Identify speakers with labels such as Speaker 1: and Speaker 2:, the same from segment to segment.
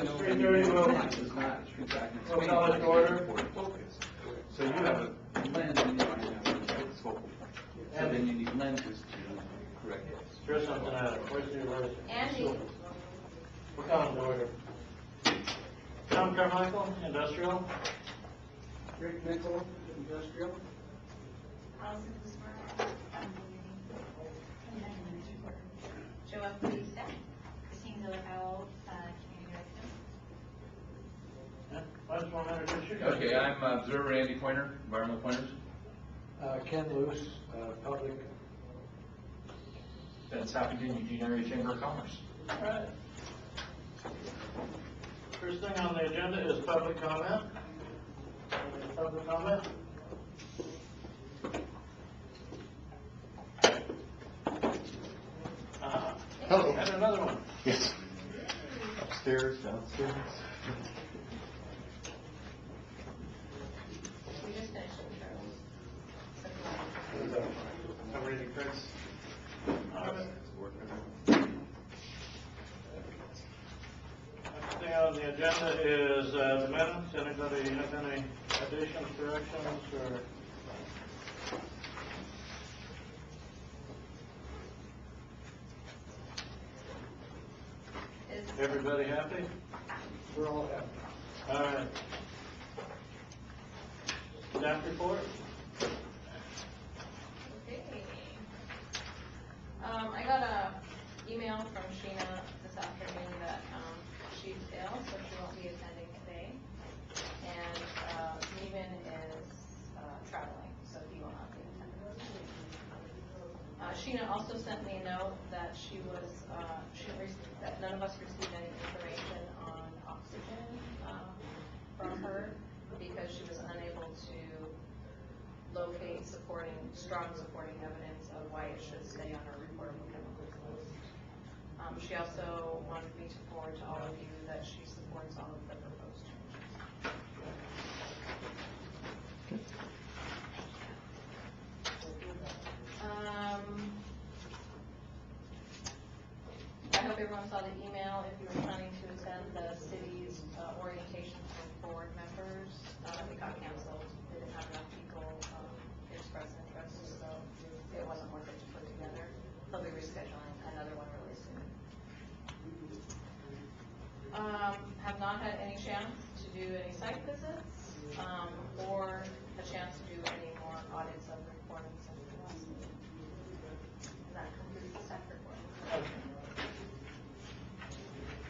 Speaker 1: 3:30 will call it to order.
Speaker 2: So you have a lens in your eye now, it's focal. So then you need lenses to correct it.
Speaker 1: Throw something at it. Where's the reverse?
Speaker 3: Andy.
Speaker 1: We're calling to order. Tom Carmichael, Industrial.
Speaker 4: Rick Nickel, Industrial.
Speaker 3: Allison Smart. Joe Bautista. Christine Ziller-Powell, Community Director.
Speaker 1: I just want to introduce you guys.
Speaker 2: Okay, I'm Observer Andy Pointer, Environmental Pointers.
Speaker 4: Ken Luce, Public.
Speaker 5: Ben Sappington, Eugene Area Chamber of Commerce.
Speaker 1: All right. First thing on the agenda is public comment. Public comment?
Speaker 6: Hello.
Speaker 1: And another one.
Speaker 6: Yes. Upstairs, downstairs.
Speaker 3: We just finished with Charles.
Speaker 1: I'm reading Chris. Next thing on the agenda is the minutes. Anybody have any additions, corrections, or?
Speaker 3: Is
Speaker 1: Everybody happy?
Speaker 4: We're all happy.
Speaker 1: All right. Staff report?
Speaker 3: okay. I got a email from Sheena this afternoon that she's ill, so she won't be attending today. And Stephen is traveling, so he will not be attending. Sheena also sent me a note that that none of us received any information on oxygen from her because she was unable to locate strong supporting evidence of why it should stay on her reportable chemicals list. She also wanted me to forward to all of you that she supports all of the proposed changes. I hope everyone saw the email. If you were planning to attend the city's orientation for board members, it got canceled. They didn't have enough people express interest, so it wasn't worth it to put together. They'll be rescheduling another one really soon. Have not had any chance to do any site visits or a chance to do any more audits of reporting since the last meeting. And that concludes the staff report.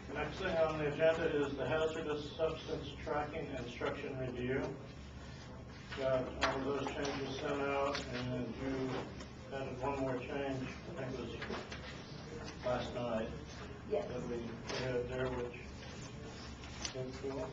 Speaker 1: The next thing on the agenda is the hazardous substance tracking instruction review. Got all of those changes sent out, and you added one more change, I think it was last night.
Speaker 3: Yes.
Speaker 1: That we had there, which is cool.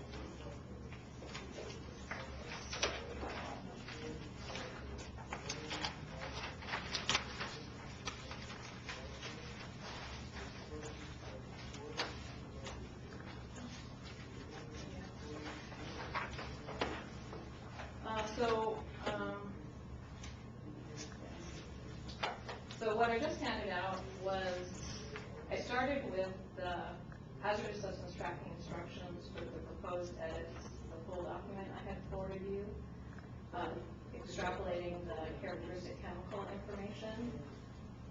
Speaker 3: So what I just handed out was, I started with the hazardous substance tracking instructions for the proposed edits, the full document I had forwarded you, extrapolating the characteristic chemical information.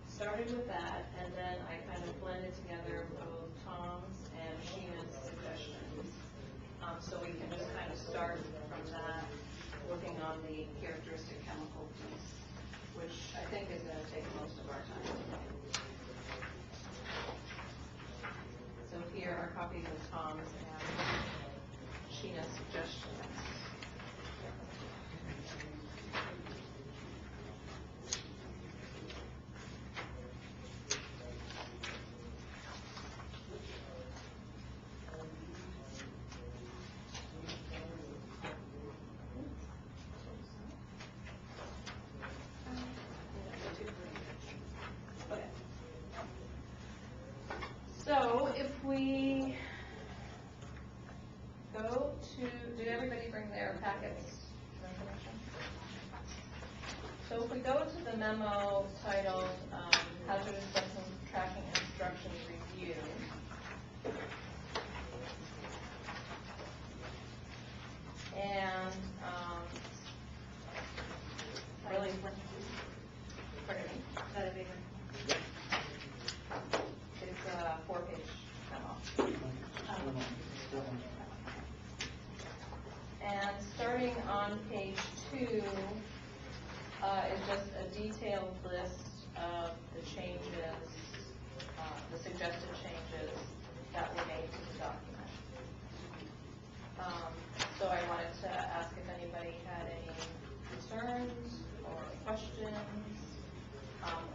Speaker 3: Started with that, and then I kind of blended together both Tom's and Sheena's suggestions. So we can just kind of start from that, working on the characteristic chemical piece, which I think is going to take most of our time. So here are copies of Tom's and Sheena's suggestions. So if we go to, did everybody bring their packets of information? So if we go to the memo titled Hazardous Substance Tracking Instructions Review, And starting on page 2 is just a detailed list of the changes, the suggested changes that were made to the document. So I wanted to ask if anybody had any concerns or questions,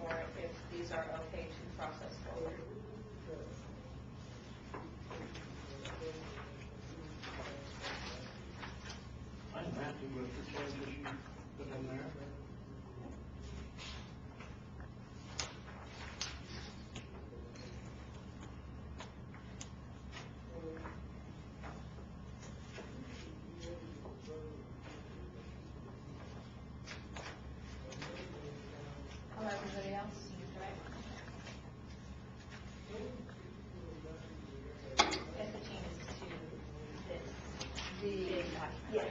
Speaker 3: or if these are okay to process forward.
Speaker 1: I'm happy with the changes you put in there.
Speaker 3: How about everybody else? If the changes to this. The document. Yes.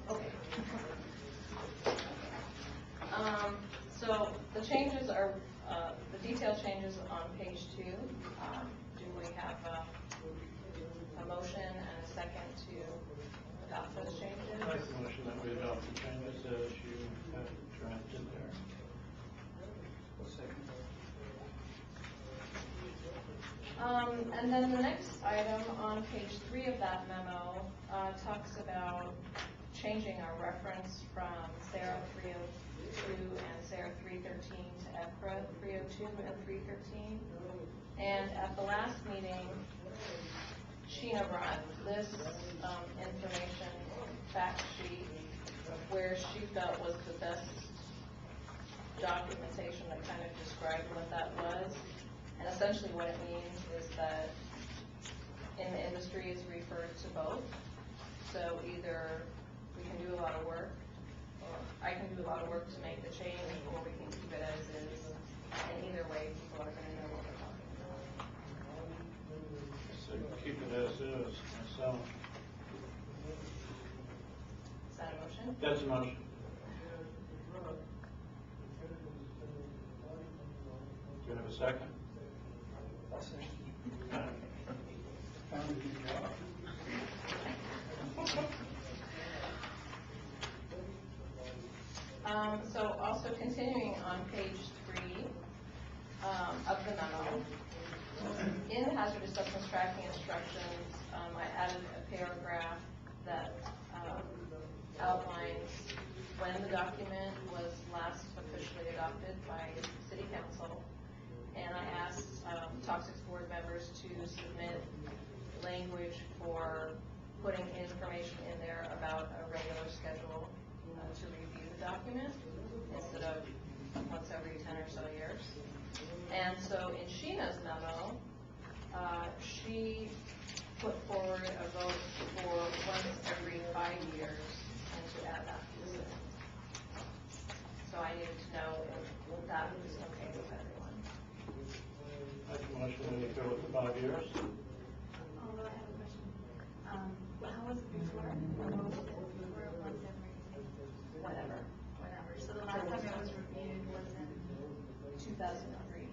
Speaker 3: Okay. So the changes are, the detailed changes on page 2. Do we have a motion and a second to adopt those changes?
Speaker 1: I make the motion that we adopt the changes as you have drafted there.
Speaker 3: And then the next item on page 3 of that memo talks about changing our reference from SARA 302 and SARA 313 to ECRA 302 and 313. And at the last meeting, Sheena brought this information fact sheet where she felt was the best documentation that kind of described what that was. And essentially what it means is that in the industry it's referred to both. So either we can do a lot of work, or I can do a lot of work to make the change, or we can keep it as is. And either way, people are going to know what we're talking about.
Speaker 1: So keep it as is, so.
Speaker 3: Is that a motion?
Speaker 1: That's a motion. Do you have a second?
Speaker 4: Found a new job.
Speaker 3: So also continuing on page 3 of the memo, in the hazardous substance tracking instructions, I added a paragraph that outlines when the document was last officially adopted by City Council, and I asked Toxics Board members to submit language for putting information in there about a regular schedule to review the document instead of once every 10 or so years. And so in Sheena's memo, she put forward a vote for once every 5 years and to add that to the system. So I needed to know if that was okay with everyone.
Speaker 1: Make a motion when you go with the 5 years.
Speaker 7: Although I have a question, how was it before? Or what was it before once every, whatever. So the last time it was reviewed was in 2003.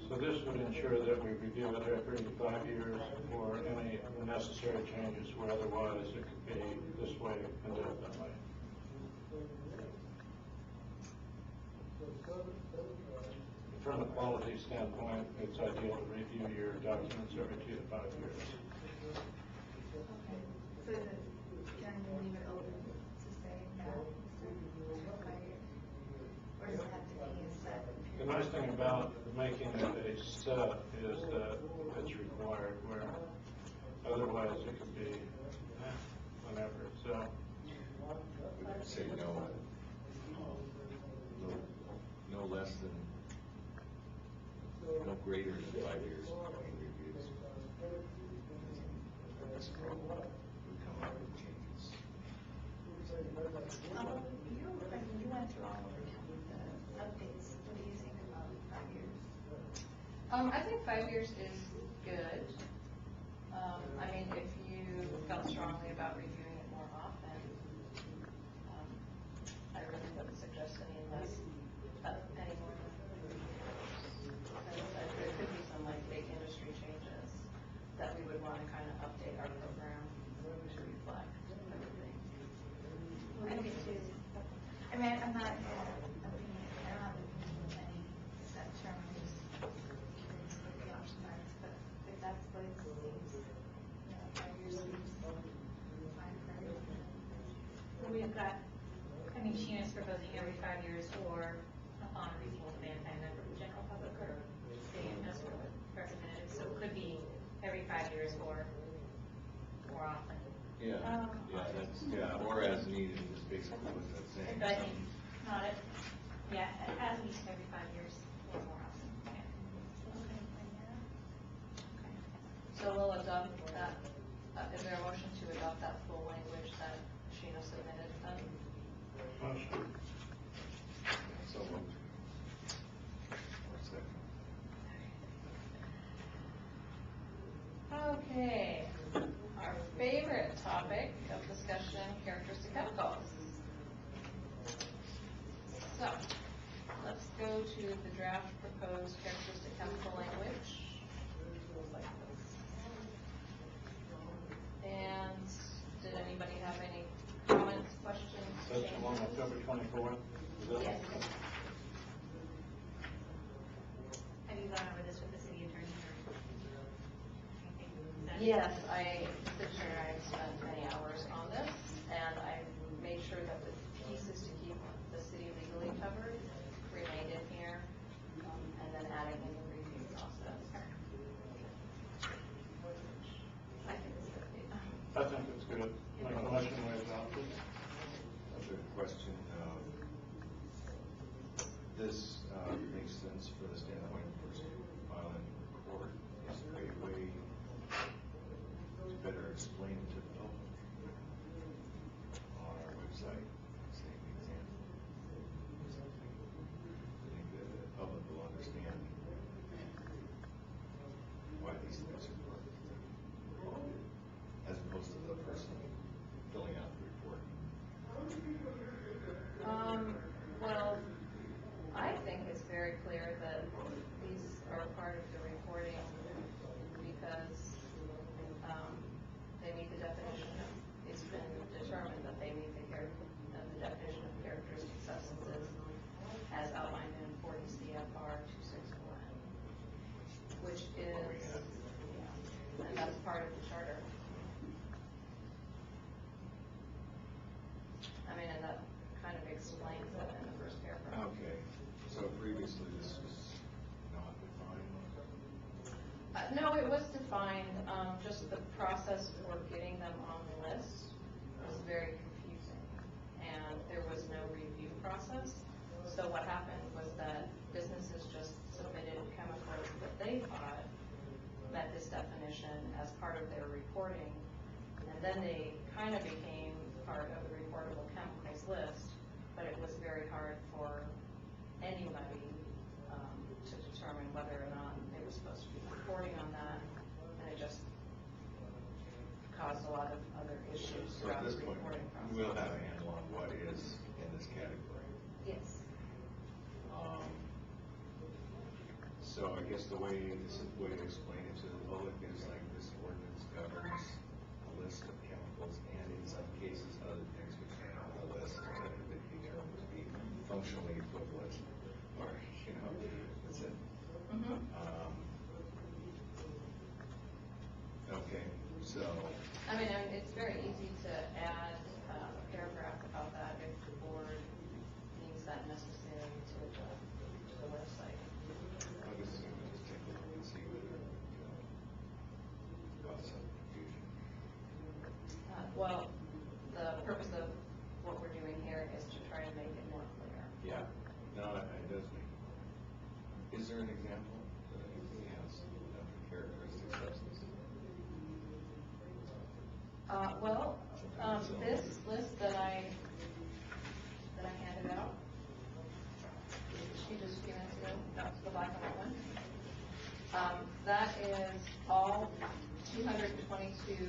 Speaker 1: So this would ensure that we review it every 5 years for any necessary changes, where otherwise it could be this way indefinitely. From a quality standpoint, it's ideal to review your documents every 2 to 5 years.
Speaker 7: Okay. So is it, can we leave it open to say that instead of 5 years? Or does it have to be a set
Speaker 1: The
Speaker 7: period?
Speaker 1: nice thing about making it a set is that it's required, where otherwise it could be whenever, so.
Speaker 8: We would say no less than, no greater than 5 years between reviews. This code would come out with changes.
Speaker 7: You went through all of the updates. What do you think about 5 years?
Speaker 3: I think 5 years is good. I mean, if you felt strongly about reviewing it more often, I really wouldn't suggest any less, any more than 3 years. proposing every 5 years or upon reasonable demand by a member of the general public or state municipal representative. So it could be every 5 years or more often.
Speaker 8: Yeah, or as needed is basically what that's saying.
Speaker 3: But I think not at, at least every 5 years or more often. Okay. So we'll adopt that. Is there a motion to adopt that full language that Sheena submitted then?
Speaker 1: Motion.
Speaker 8: So moved. Or second.
Speaker 3: Okay, our favorite topic of discussion, characteristic chemicals. So, let's go to the draft proposed characteristic chemical language. Like this. And did anybody have any comments, questions?
Speaker 1: That's the one October 24th? Is that-
Speaker 7: Yes. Have you gone over this with the city attorney or anything? Is that-
Speaker 3: Yes, the city attorney and I spent many hours on this, and I made sure that the pieces to keep the city legally covered remained in here, and then adding in the review process. I think it's good.
Speaker 1: I think it's good. Make a motion to adopt it.
Speaker 8: Another question, this makes sense for the standpoint of person filing in court. Is there a way to better explain it to the public on our website, say an example? I think that the public will understand why these things are important, as opposed to the person filling out the report.
Speaker 3: Well, I think it's very clear that these are part of the reporting because they meet the definition. It's been determined that they meet the definition of characteristic substances as outlined in 40 CFR 261, which is, and that's part of the charter. I mean, and that kind of explains it in the first paragraph.
Speaker 8: Okay, so previously this was not defined?
Speaker 3: No, it was defined, just the process for getting them on the list was very confusing, and there was no review process. So what happened was that businesses just submitted chemicals that they thought met this definition as part of their reporting, and then they kind of became part of the reportable chemicals list, but it was very hard for anybody to determine whether or not they were supposed to be reporting on that, and it just caused a lot of other issues
Speaker 8: So at
Speaker 3: throughout the
Speaker 8: this point,
Speaker 3: reporting process.
Speaker 8: we'll have a handle on what is in this category.
Speaker 3: Yes.
Speaker 8: So I guess the simple way to explain it to the public is like this ordinance governs a list of chemicals and in some cases other things which are on the list that determined to be functionally equivalent, or, that's it.
Speaker 3: Mm-hmm.
Speaker 8: Okay, so,
Speaker 3: I mean, it's very easy to add a paragraph about that if the board deems that necessary to the website.
Speaker 8: I guess we can just take a look and see whether, cause some confusion.
Speaker 3: Well, the purpose of what we're doing here is to try to make it more clear.
Speaker 8: Yeah, no, it does make. Is there an example that anybody has of the characteristic substance?
Speaker 3: This list that I handed out, she just a few minutes ago, that's the black and white one. That is all 222 of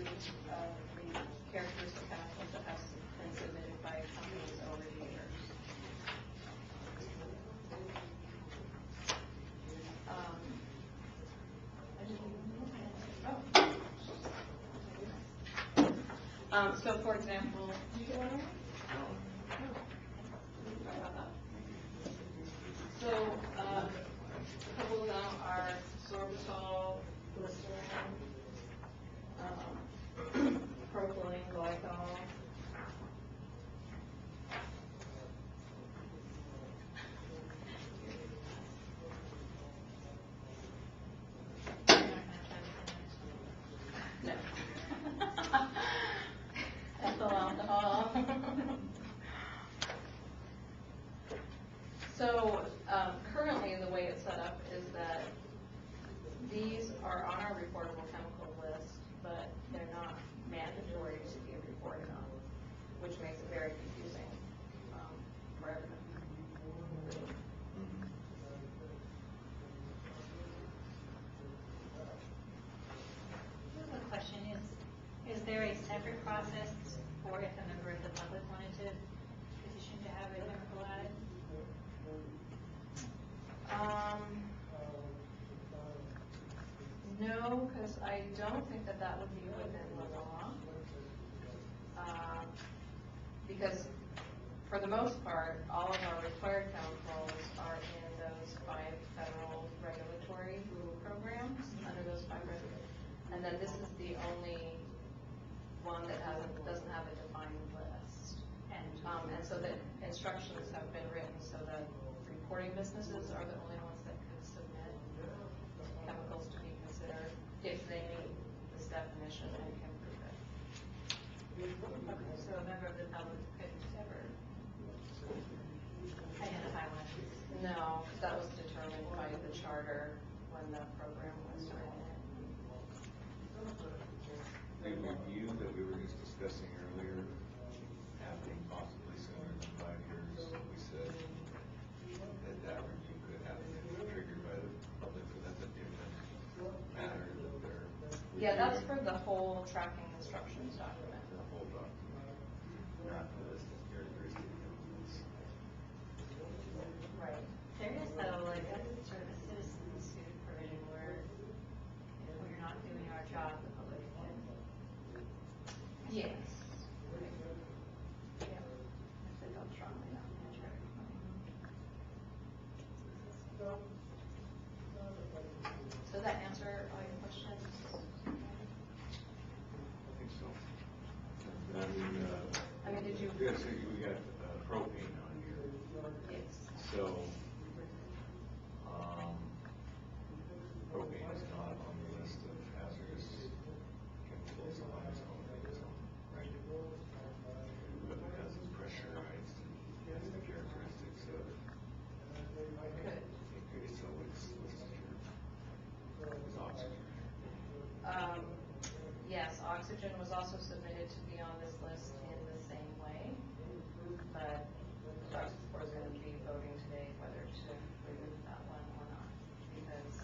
Speaker 3: the characteristic chemicals that have been submitted by companies over the years. So for example, did you get one? Sorry about that. So, a couple of them are sorbitol, glycerin, propylene glycol.
Speaker 7: entry process for if a member of the public wanted to petition to have a chemical added?
Speaker 3: No, because I don't think that that would be within the law. Because for the most part, all of our required chemicals are in those 5 federal regulatory programs, under those 5 and then this is the only one that doesn't have a defined list. And so the instructions have been written so that reporting businesses are the only ones that could submit chemicals to be considered if they meet this definition and can prove it.
Speaker 7: So a member of the public couldn't ever identify one?
Speaker 3: No, that was determined by the charter when the program was written.
Speaker 8: The review that we were just discussing earlier, happening possibly sooner than 5 years, we said that review could happen triggered by the public, so that's a different matter that they're.
Speaker 3: Yeah, that's for the whole tracking instructions document.
Speaker 8: The whole document, not the list of characteristic elements.
Speaker 3: Right.
Speaker 7: There is though, like, a sort of a citizen suit provision where if we're not doing our job, the public can.
Speaker 3: Yes. Yeah. If they felt strongly about the charter. So does that answer all your questions?
Speaker 8: I think so.
Speaker 3: I mean, did you?
Speaker 8: Yeah, so we got propane on here.
Speaker 3: Yes.
Speaker 8: So, propane is not on the list of hazardous chemicals on its own, right? But because it's pressurized, it has the characteristics of,
Speaker 3: Good.
Speaker 8: so it's listed here. It's oxygen.
Speaker 3: Yes, oxygen was also submitted to be on this list in the same way, but the task force is going to be voting today whether to remove that one or not, because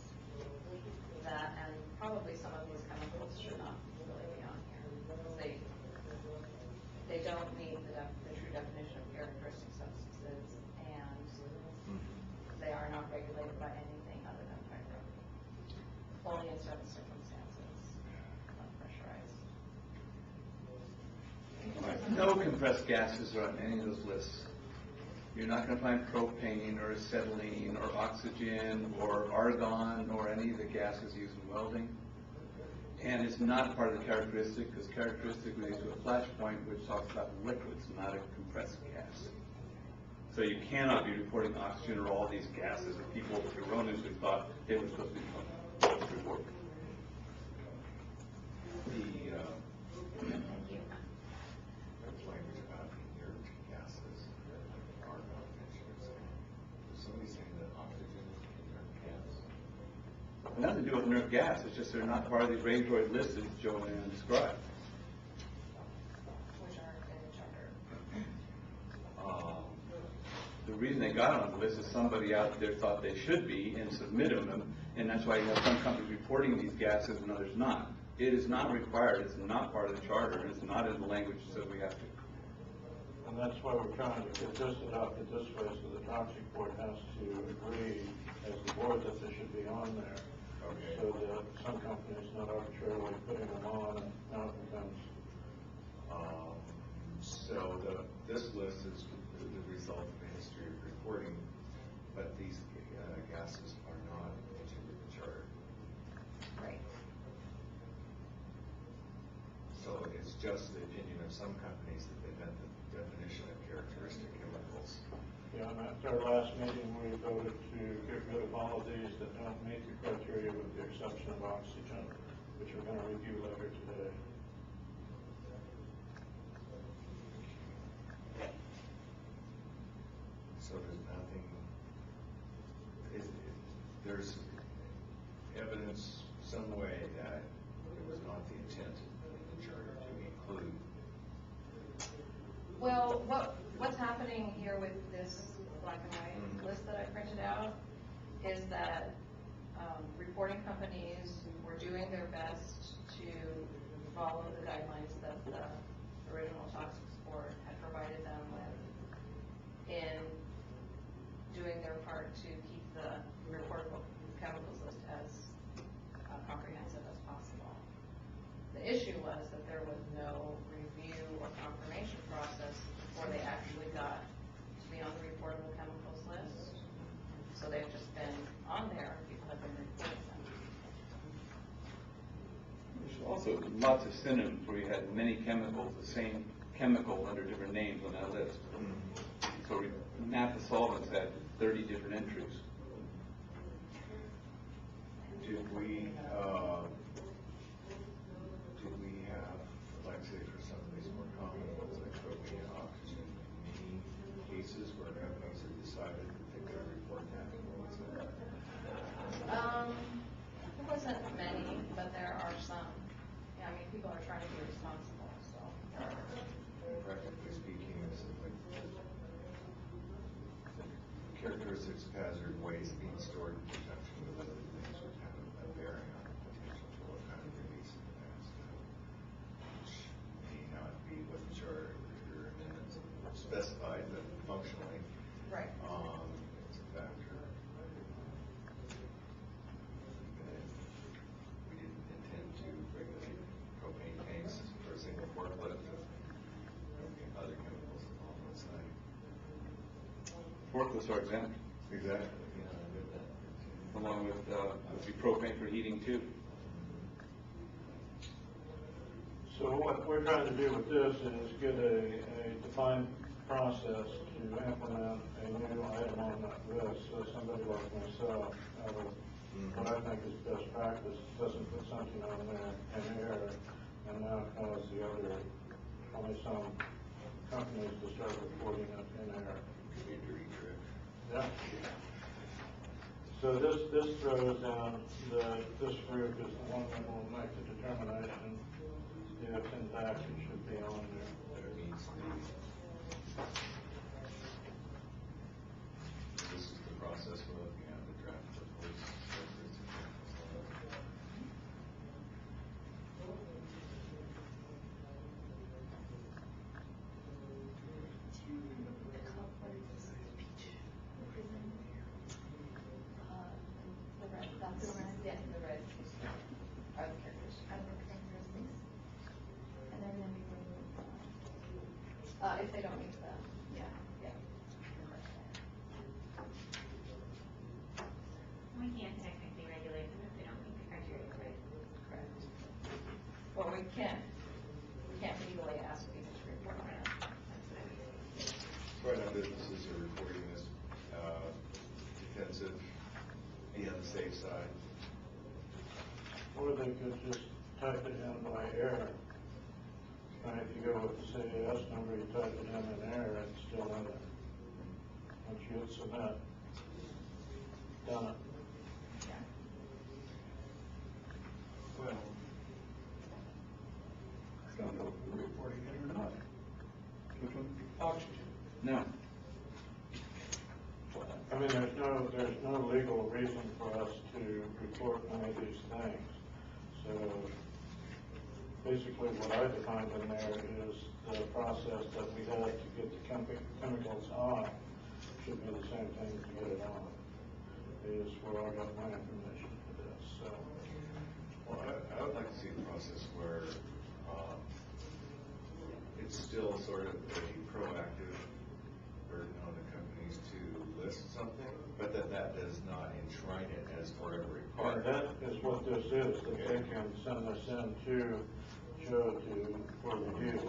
Speaker 3: that and probably some of these chemicals should not really be on here. They don't meet the true definition of characteristic substances, and they are not regulated by anything other than pyrotechnic. Only in certain circumstances, unpressurized.
Speaker 2: No compressed gases are on any of those lists. You're not going to find propane or acetylene or oxygen or argon or any of the gases used in welding. And it's not part of the characteristic, because characteristic relates to a flash point which talks about liquids, not a compressed gas. So you cannot be reporting oxygen or all these gases that people erroneously thought they were supposed to be reporting.
Speaker 8: There's language about inert gases, like argon mentions. Is somebody saying that oxygen is an inert gas?
Speaker 2: Nothing to do with inert gas, it's just they're not part of these regulatory lists that Joanne described.
Speaker 3: Which are in the charter.
Speaker 2: The reason they got on the list is somebody out there thought they should be and submitted them, and that's why you have some companies reporting these gases and others not. It is not required, it's not part of the charter, and it's not in the language that we have to.
Speaker 1: And that's why we're trying to get this adopted this way, so the toxic board has to agree as the board that they should be on there.
Speaker 8: Okay.
Speaker 1: So that some companies not arbitrarily putting them on, and now it becomes,
Speaker 8: So this list is the result of a history of reporting, but these gases are not mentioned in the charter.
Speaker 3: Right.
Speaker 8: So it's just the opinion of some companies that they met the definition of characteristic chemicals.
Speaker 1: yeah, and at our last meeting, we voted to get rid of all of these that don't meet the criteria with the exception of oxygen, which we're going to review later today.
Speaker 8: So there's nothing, there's evidence some way that it was not the intent of the charter to include.
Speaker 3: Well, what's happening here with this black and white list that I printed out is that reporting companies were doing their best to follow the guidelines that the original toxic sport had provided them with in doing their part to keep the reportable chemicals list as comprehensive as possible. The issue was that there was no review or confirmation process before they actually got to be on the reportable chemicals list. So they've just been on there, people have been reporting them.
Speaker 2: There's also lots of synonyms where you had many chemicals, the same chemical under different names on that list. So Napa Solvents had 30 different entries.
Speaker 8: Did we have, like say for some of these more common ones like propane and oxygen, many cases where companies have decided that they're going to report that? What was that?
Speaker 3: There wasn't many, but there are some. Yeah, I mean, people are trying to be responsible, so.
Speaker 8: Practically speaking, it's like characteristics of hazard waste being stored in conjunction with other things would have a bearing on the potential for what kind of release in the past, which may not be what the charter or amendments specified, but functionally,
Speaker 3: Right.
Speaker 8: it's a factor. We didn't intend to regulate propane tanks for a single forklift, other chemicals along the side.
Speaker 2: Forklifts are exempt,
Speaker 8: Exactly, yeah, I read that.
Speaker 2: along with would be propane for heating too.
Speaker 1: So what we're trying to do with this is get a defined process to implement a new item on that list, so somebody like myself, what I think is best practice, doesn't put something on there in error, and now cause the other 20-some companies to start reporting it in error.
Speaker 8: Could be a dirty trick.
Speaker 1: Yeah. So this throws down this group is the one that will make the determination if in fact it should be on there.
Speaker 8: That it needs to be. This is the process we're looking at, the draft proposed.
Speaker 7: The red, that's the red.
Speaker 3: Yeah, the red are the characters.
Speaker 7: Are the characteristics. And they're gonna be removed.
Speaker 3: If they don't meet the,
Speaker 7: Yeah.
Speaker 3: yeah.
Speaker 9: We can't technically regulate them if they don't meet the criteria, right?
Speaker 3: Correct. Well, we can't legally ask people to report on it.
Speaker 9: That's what I mean.
Speaker 8: Right now, businesses are reporting this defensive, be on the safe side.
Speaker 1: Or they could just type it in by error. And if you go with the CAS number, you type it in error, it's still in there. Once you hit submit, done it.
Speaker 3: Yeah.
Speaker 8: Well,
Speaker 4: I don't know if we're reporting it or not.
Speaker 2: Which one?
Speaker 4: Oxygen.
Speaker 2: No.
Speaker 1: I mean, there's no legal reason for us to report any of these things. So basically what I defined in there is the process that we had to get the chemicals on should be the same thing to get it on. Is where I got my information for this, so.
Speaker 8: well, I would like to see a process where it's still sort of a proactive burden on the companies to list something, but that does not enshrine it as forever
Speaker 1: And
Speaker 8: required.
Speaker 1: that is what this is, that they can send this in to Joe for review.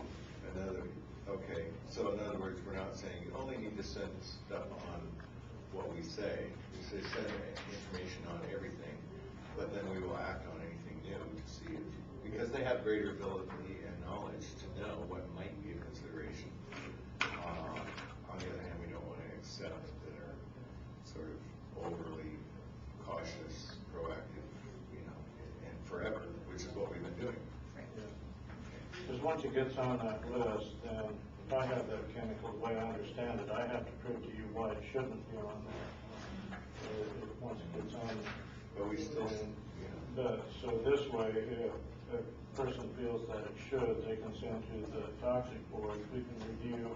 Speaker 8: Okay, so in other words, we're not saying you only need to send stuff on what we say. We say send information on everything, but then we will act on anything new to see it. Because they have greater ability and knowledge to know what might be a consideration. On the other hand, we don't want to accept that are sort of overly cautious, proactive, and forever, which is what we've been doing.
Speaker 1: Because once it gets on that list, then if I have that chemical, the way I understand it, I have to prove to you why it shouldn't be on there. Once it gets on.
Speaker 8: But we still,
Speaker 1: So this way, if a person feels that it should, they can send to the toxic board. We can review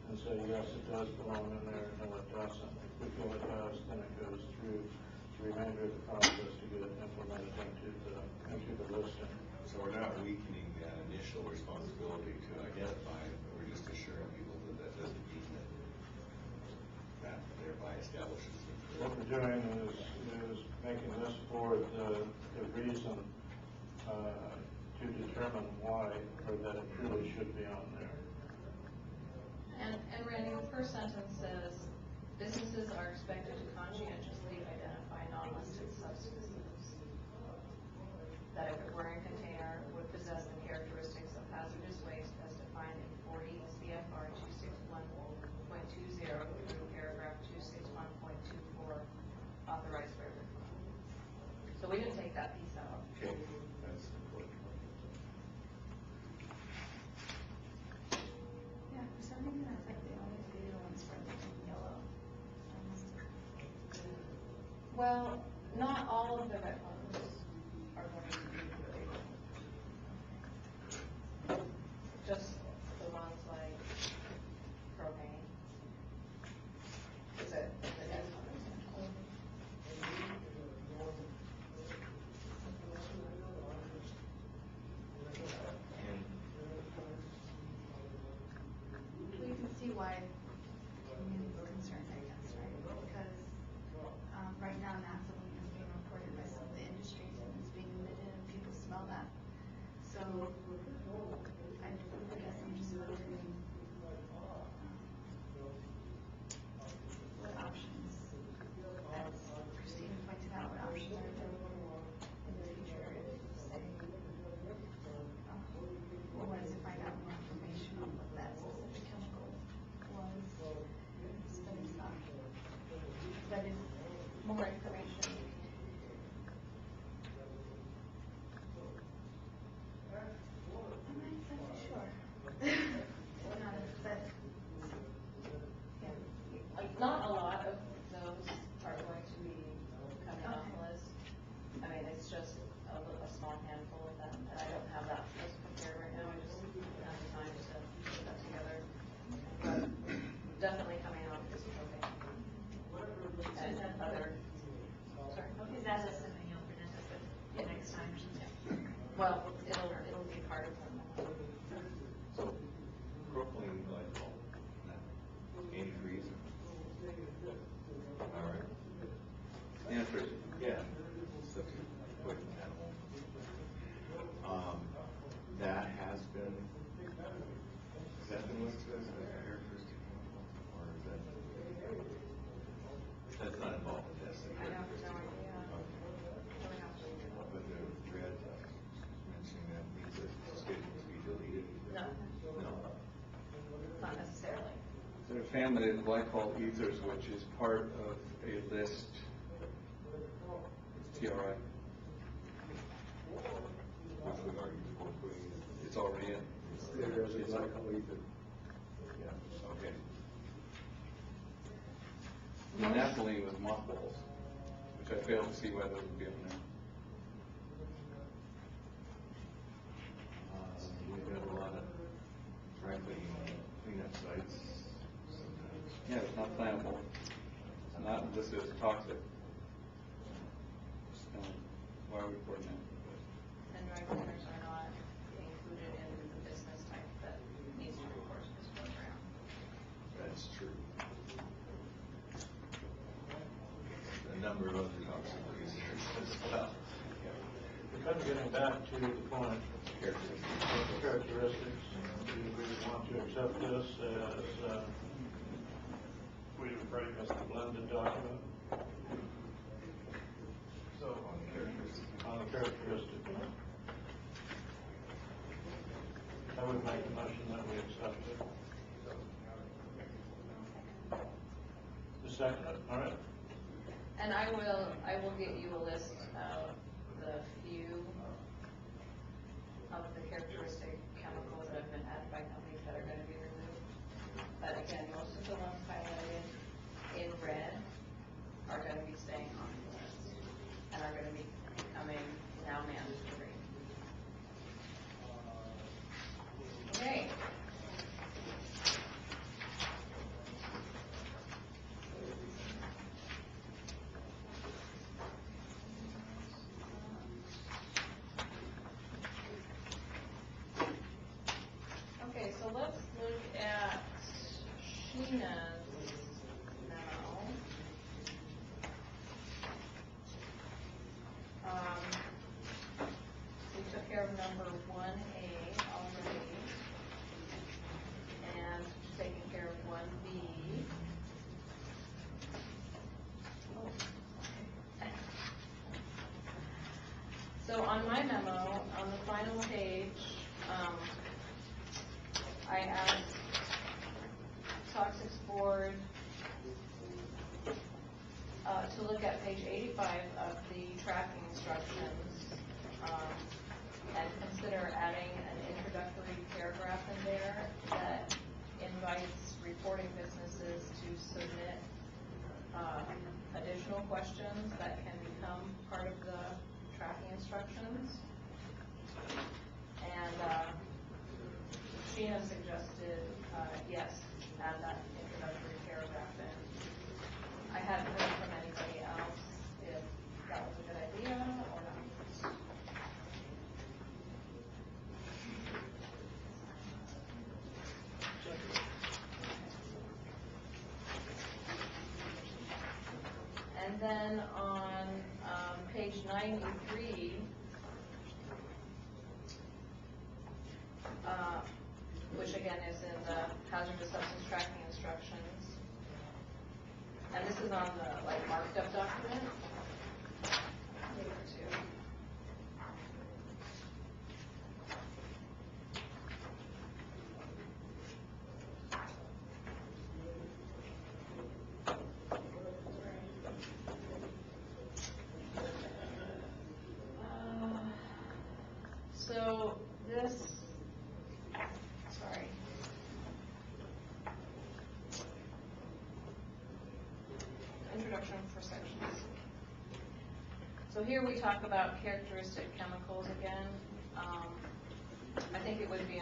Speaker 1: and say, yes, it does belong in there, no, it doesn't. If we feel it does, then it goes through the remainder of the process to get it implemented into the listing.
Speaker 8: So we're not weakening that initial responsibility to identify it, but we're just assuring people that that doesn't mean that that thereby establishes the.
Speaker 1: What we're doing is making this board the reason to determine why, or that it truly should be on there.
Speaker 3: And Randy, the first sentence says, businesses are expected to conscientiously identify non-listed substances that if it were in a container would possess the characteristics of hazardous waste as defined in 40 CFR 261.20 through paragraph 261.24 authorized for every fund. So we didn't take that piece out.
Speaker 8: Okay, that's important.
Speaker 7: Yeah, for some reason I thought they only do the ones where they're in yellow.
Speaker 3: Well, not all of the red ones are going to be graded. Just the ones like propane. Is it S?
Speaker 8: And
Speaker 7: We can see why community is concerned, I guess, right? Because right now naphthalene is being reported by some of the industries and it's being emitted and people smell that. So I guess I'm just wondering what options, as Christina pointed out, what options are available in the future if, say, we wanted to find out more information on what that specific chemical was, but it's not. But it's
Speaker 3: More information.
Speaker 7: I'm not exactly sure. Not a, but, yeah.
Speaker 3: Like, not a lot of those are going to be coming off the list. I mean, it's just a small handful of them, and I don't have that list prepared right now. I just don't have the time to put that together. But definitely coming off is propane. And other, sorry.
Speaker 9: Is that just something you'll present us with next time or something?
Speaker 3: Well, it'll be part of them.
Speaker 8: so propylene glycol, antifreeze. All right.
Speaker 2: Antifreeze.
Speaker 8: Yeah. Substitute quick animal. That has been, has that been listed as a characteristic chemical, or is that? That's not involved in this.
Speaker 3: I have no idea.
Speaker 8: Okay. But the red mentioning that means that it's scheduled to be deleted?
Speaker 3: No,
Speaker 8: No.
Speaker 3: not necessarily.
Speaker 2: They're a family of glycol ethers, which is part of a list, TRI.
Speaker 8: Which would argue for putting it.
Speaker 2: It's already in.
Speaker 6: There is a glycol ether.
Speaker 8: Yeah, okay.
Speaker 2: The naphthalene was mothballs, which I failed to see why those would be on there.
Speaker 8: We've got a lot of, frankly, cleanup sites sometimes.
Speaker 2: Yeah, it's not flammable. It's not listed as toxic. Why are we reporting that?
Speaker 3: And dry cleaners are not included in the business type that needs to report to this program.
Speaker 8: That's true. A number of other toxic users as well.
Speaker 1: Kind of getting back to the point of characteristics, do we want to accept this as, we would break as the blended document
Speaker 8: So on the characteristics.
Speaker 1: on the characteristic? I would make a motion that we accept it. The second, all right?
Speaker 3: And I will get you a list of the few of the characteristic chemicals that have been added by companies that are going to be removed. But again, most of the ones highlighted in red are going to be staying on the list and are going to be becoming now mandatory. number 1A already, and taking care of 1B. So on my memo, on the final page, I asked Toxics Board to look at page 85 of the tracking instructions and consider adding an introductory paragraph in there that invites reporting businesses to submit additional questions that can become part of the tracking instructions. And Sheena suggested, yes, add that introductory paragraph in. I hadn't heard from anybody else if that was a good idea or not. And then on page 93, which again is in the hazardous substance tracking instructions, and this is on the marked up document. So this, sorry. Introduction for sections. So here we talk about characteristic chemicals again. I think it would be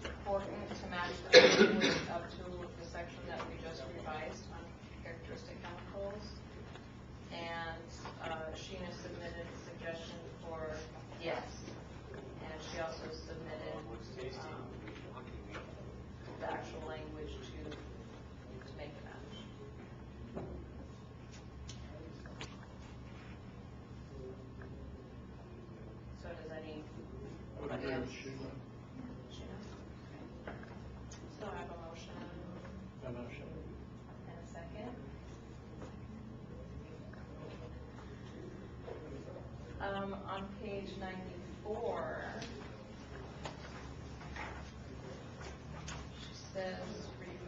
Speaker 3: important to match the language up to the section that we just revised on characteristic chemicals. And Sheena submitted a suggestion for yes. And she also submitted the actual language to make it match. So does anybody else? Sheena? So I have a motion
Speaker 1: A motion.
Speaker 3: and a second. On page 94, she says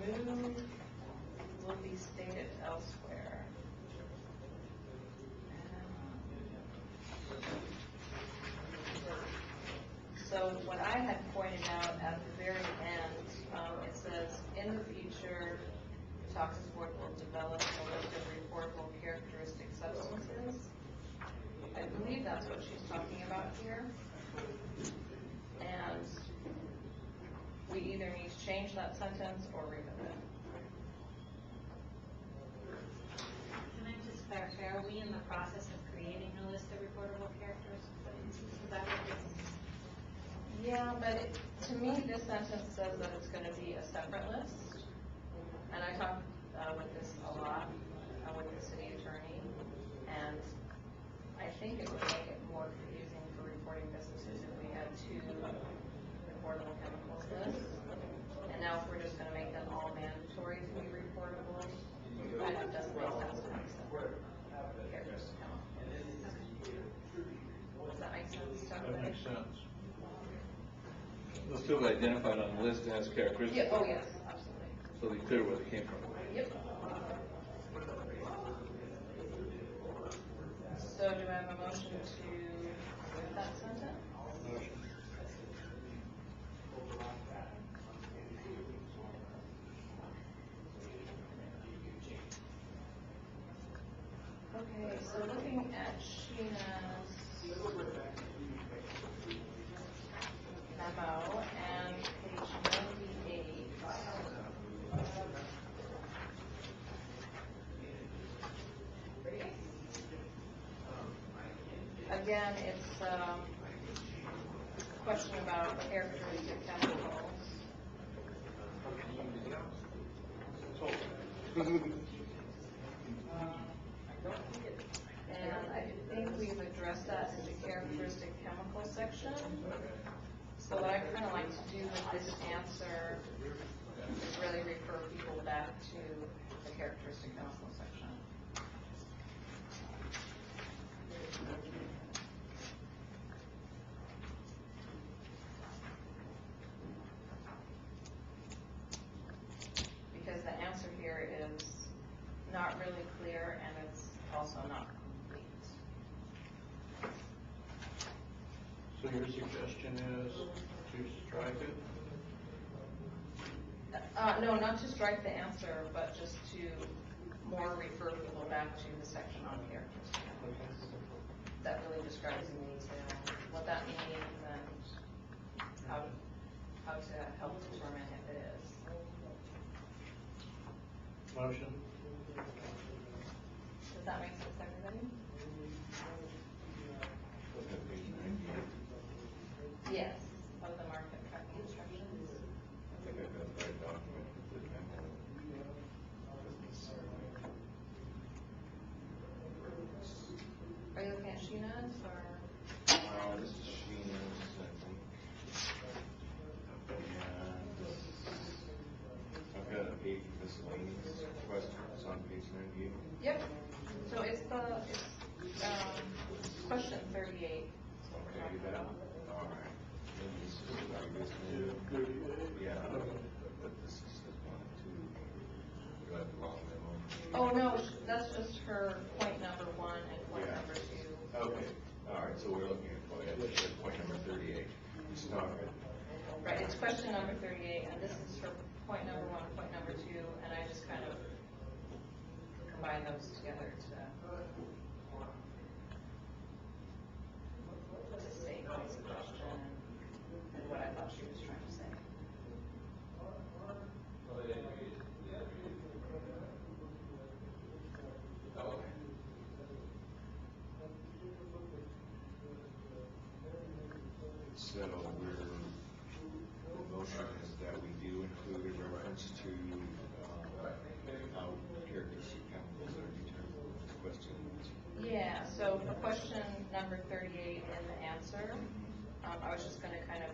Speaker 3: remove will be stated elsewhere. So what I had pointed out at the very end, it says, in the future, the Toxics Board will develop a list of reportable characteristic substances. I believe that's what she's talking about here. And we either need to change that sentence or remove it.
Speaker 9: Can I just clarify, are we in the process of creating a list of reportable characteristics? Is that what this is?
Speaker 3: Yeah, but to me, this sentence says that it's going to be a separate list. And I talked with this a lot with the city attorney, and I think it would make it more confusing for reporting businesses if we had two reportable chemicals lists. And now if we're just going to make them all mandatory to be reportable, that doesn't make sense to me. Characteristic chemicals. Does that make sense?
Speaker 1: That makes sense.
Speaker 2: They'll still be identified on the list as characteristics.
Speaker 3: Yeah, oh yes, absolutely.
Speaker 2: So they're clear where they came from.
Speaker 3: Yep. So do I have a motion to remove that sentence?
Speaker 1: Motion.
Speaker 3: Okay, so looking at Sheena's memo and page 98. Again, it's a question about characteristic chemicals. And I think we've addressed that in the characteristic chemical section. So what I kind of like to do with this answer is really refer people back to the characteristic analysis section. Because the answer here is not really clear and it's also not complete.
Speaker 1: So your suggestion is to strike it?
Speaker 3: No, not to strike the answer, but just to more refer people back to the section on characteristic analysis. That really describes in detail what that means and how to help determine if it is.
Speaker 1: Motion?
Speaker 3: Does that make sense to everybody?
Speaker 8: Look at page 98.
Speaker 3: Yes, of the market tracking instructions.
Speaker 8: I think I've got the right document for the memo.
Speaker 3: Are you looking at Sheena's or?
Speaker 8: This is Sheena's, I think. And I've got a page of miscellaneous questions on page 98.
Speaker 3: Yep. So it's question 38. Is what we're
Speaker 8: Okay,
Speaker 3: talking
Speaker 8: that,
Speaker 3: about.
Speaker 8: all right. Then this is like this one. Yeah, but this is one, two. Do I have the wrong memo?
Speaker 3: Oh, no, that's just her point number 1 and point
Speaker 8: Yeah.
Speaker 3: number 2.
Speaker 8: Okay, all right, so we're looking at point number 38. It's not right.
Speaker 3: Right, it's question number 38, and this is for point number 1, point number 2, and I just kind of combine those together to state my suggestion and what I thought she was trying to say.
Speaker 8: So the motion is that we do include a reference to how characteristic chemicals are determined with the question.
Speaker 3: Yeah, so for question number 38 in the answer, I was just going to kind of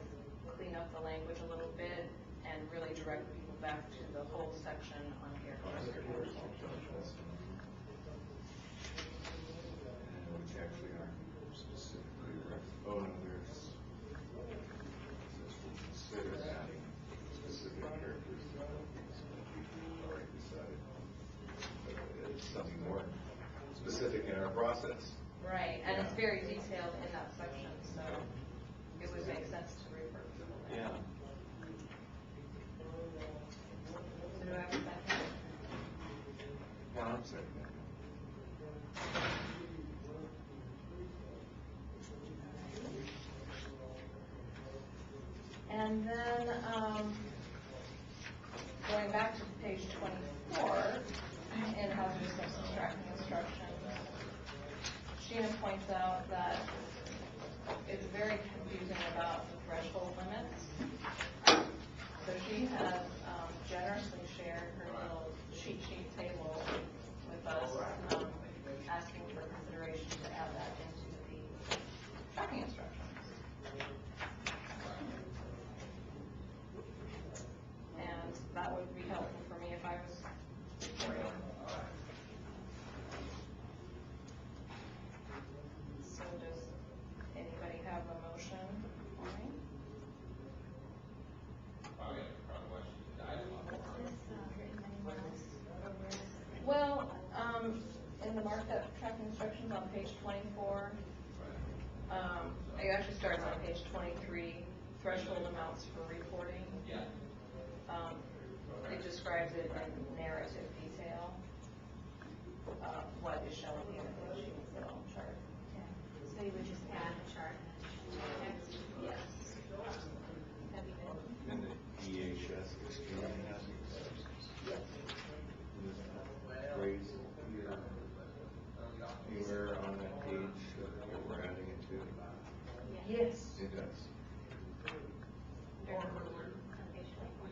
Speaker 3: clean up the language a little bit and really direct people back to the whole section on characteristic chemicals.
Speaker 8: Which actually aren't specifically oh no, there's says we'll consider adding specific characteristics. We've already decided. But it's something more specific in our process.
Speaker 3: Right, and it's very detailed in that section, so it would make sense to refer people there.
Speaker 8: Yeah.
Speaker 3: So do I have a second?
Speaker 8: Yeah, I'm sorry.
Speaker 3: And then, going back to page 24, in hazardous substance tracking instructions, Sheena points out that it's very confusing about the threshold limits. So she has generously shared her little cheat sheet table with us, asking for consideration to add that into the tracking instructions. And that would be helpful for me if I was reporting. So does anybody have a motion for me?
Speaker 7: Written anywhere else, or where is it?
Speaker 3: Well, in the markup tracking instructions on page 24, it actually starts on page 23, threshold amounts for reporting. It describes it in narrative detail, what is shown here in the sheet's little chart.
Speaker 7: Yeah. So you would just add a chart and text?
Speaker 3: Yes.
Speaker 7: That'd be good.
Speaker 8: And the EHS, extremely hazardous substance.
Speaker 3: Yes.
Speaker 8: This phrase here, anywhere on that page that we're adding it to,
Speaker 3: Yes.
Speaker 8: it does.
Speaker 7: On page 24.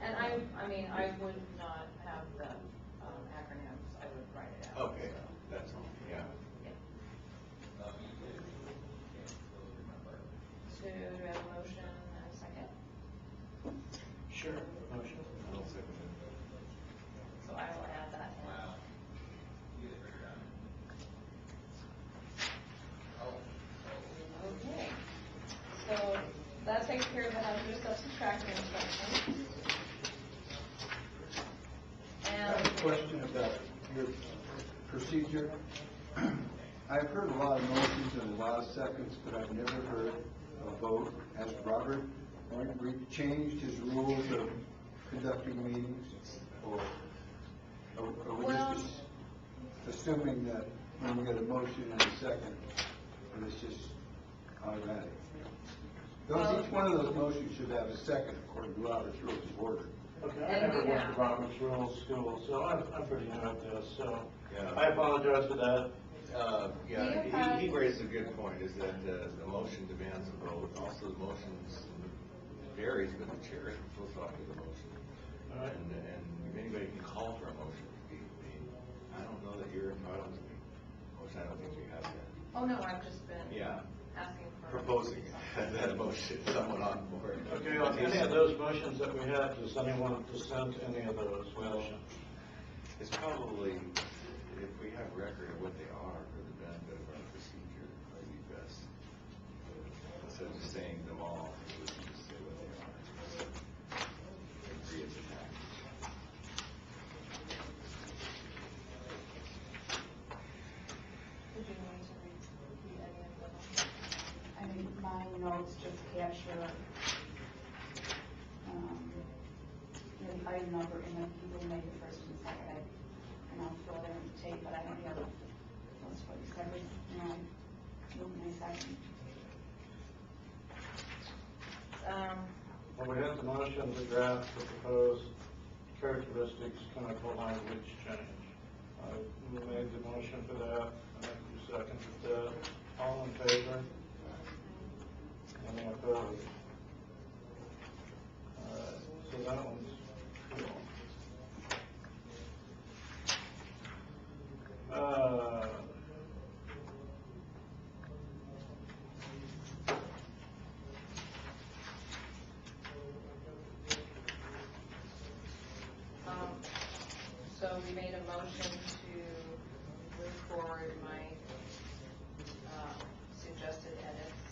Speaker 3: And I mean, I would not have the acronyms, I would write it out.
Speaker 8: Okay,
Speaker 3: so.
Speaker 8: that's all, yeah.
Speaker 3: Yeah. take care of the hazardous substance tracking instructions.
Speaker 4: I have a question about your procedure. I've heard a lot of motions and a lot of seconds, but I've never heard a vote. Has Robert changed his rules of conducting meetings? Or are we
Speaker 3: Well-
Speaker 4: just assuming that when we get a motion and a second, that it's just automatic?
Speaker 3: Well-
Speaker 4: Each one of those motions should have a second according to Robert's Rules of Order.
Speaker 1: Okay, I
Speaker 3: And
Speaker 1: never
Speaker 3: we
Speaker 1: went
Speaker 3: have-
Speaker 1: to Robert's Rules School, so I'm pretty new at this, so
Speaker 8: Yeah.
Speaker 1: I apologize for that.
Speaker 3: We have
Speaker 8: He raised a good point, is that the motion demands a vote, also the motions varies, but the chair is supposed to offer the motion.
Speaker 1: All right.
Speaker 8: And anybody can call for a motion to be made. I don't know that you're entitled to be, which I don't think you have yet.
Speaker 3: Oh, no, I've just been
Speaker 8: Yeah,
Speaker 3: asking for.
Speaker 8: proposing that motion, someone on board.
Speaker 1: Okay, on any of those motions that we have, does anyone dissent any of those
Speaker 8: Well,
Speaker 1: motions?
Speaker 8: it's probably, if we have record of what they are for the benefit of our procedure, it might be best. Instead of just saying them all, we should just say what they are. Agree as a package.
Speaker 3: Did you need to repeat any of them?
Speaker 10: I mean, my notes just capture, the item number and then people make it first and second, and I'll fill it in with tape, but I don't have most what you said was, move my second.
Speaker 1: Well, we had the motion to draft the proposed characteristics chemical language change. I made the motion for that, and I you seconded that. All in favor? Any opposed? All right, so that one's cool.
Speaker 3: So we made a motion to move forward my suggested edits